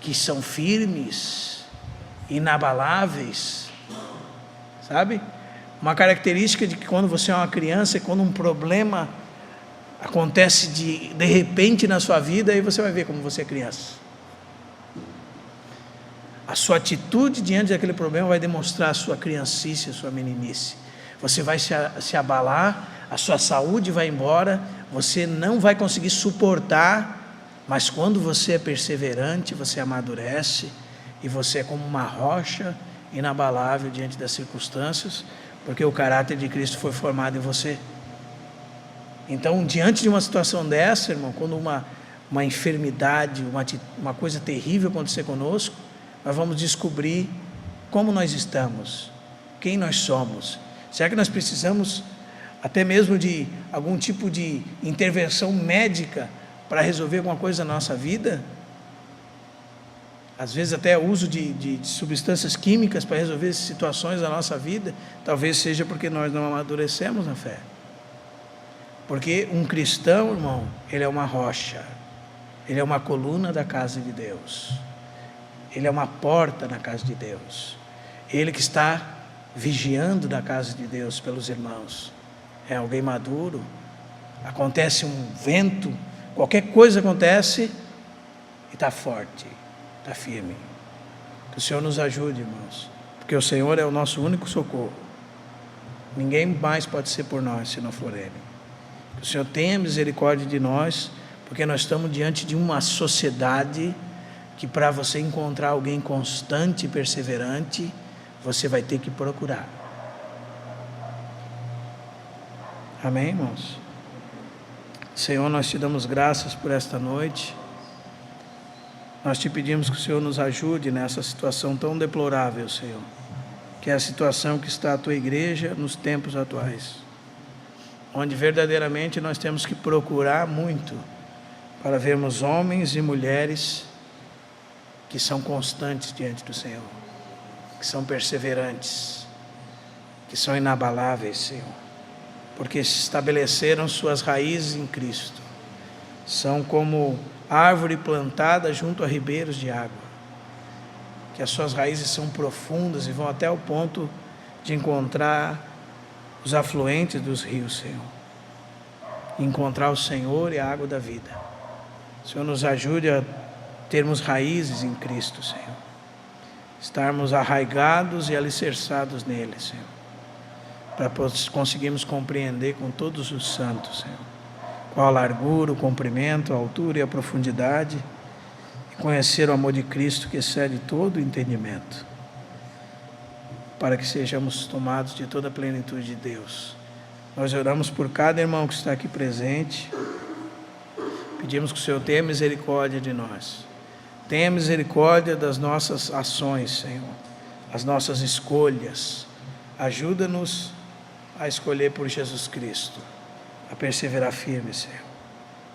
que são firmes, inabaláveis, sabe? Uma característica de que quando você é uma criança e quando um problema acontece de repente na sua vida, aí você vai ver como você é criança. A sua atitude diante daquele problema vai demonstrar a sua criancice, a sua meninice. Você vai se abalar, a sua saúde vai embora, você não vai conseguir suportar, mas quando você é perseverante, você amadurece, e você é como uma rocha inabalável diante das circunstâncias, porque o caráter de Cristo foi formado em você. Então, diante de uma situação dessa, irmão, quando uma enfermidade, uma coisa terrível acontecer conosco, nós vamos descobrir como nós estamos, quem nós somos. Será que nós precisamos até mesmo de algum tipo de intervenção médica para resolver alguma coisa na nossa vida? Às vezes até o uso de substâncias químicas para resolver situações da nossa vida. Talvez seja porque nós não amadurecemos na fé. Porque um cristão, irmão, ele é uma rocha, ele é uma coluna da casa de Deus, ele é uma porta na casa de Deus, ele que está vigiando da casa de Deus pelos irmãos. É alguém maduro. Acontece um vento, qualquer coisa acontece e está forte, está firme. Que o Senhor nos ajude, irmãos, porque o Senhor é o nosso único socorro. Ninguém mais pode ser por nós se não for Ele. Que o Senhor tenha misericórdia de nós, porque nós estamos diante de uma sociedade que, para você encontrar alguém constante e perseverante, você vai ter que procurar. Amém, irmãos? Senhor, nós te damos graças por esta noite. Nós te pedimos que o Senhor nos ajude nessa situação tão deplorável, Senhor, que é a situação que está a tua igreja nos tempos atuais, onde verdadeiramente nós temos que procurar muito para vermos homens e mulheres que são constantes diante do Senhor, que são perseverantes, que são inabaláveis, Senhor, porque se estabeleceram suas raízes em Cristo. São como árvore plantada junto a ribeiros de água, que as suas raízes são profundas e vão até o ponto de encontrar os afluentes dos rios, Senhor, encontrar o Senhor e a água da vida. O Senhor nos ajude a termos raízes em Cristo, Senhor, estarmos arraigados e alicerçados nele, Senhor, para conseguirmos compreender com todos os santos, Senhor, qual a largura, o comprimento, a altura e a profundidade, e conhecer o amor de Cristo que excede todo o entendimento, para que sejamos tomados de toda a plenitude de Deus. Nós oramos por cada irmão que está aqui presente, pedimos que o Senhor tenha misericórdia de nós, tenha misericórdia das nossas ações, Senhor, as nossas escolhas. Ajuda-nos a escolher por Jesus Cristo, a perseverar firme, Senhor.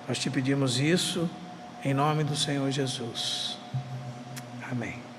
Nós te pedimos isso em nome do Senhor Jesus. Amém.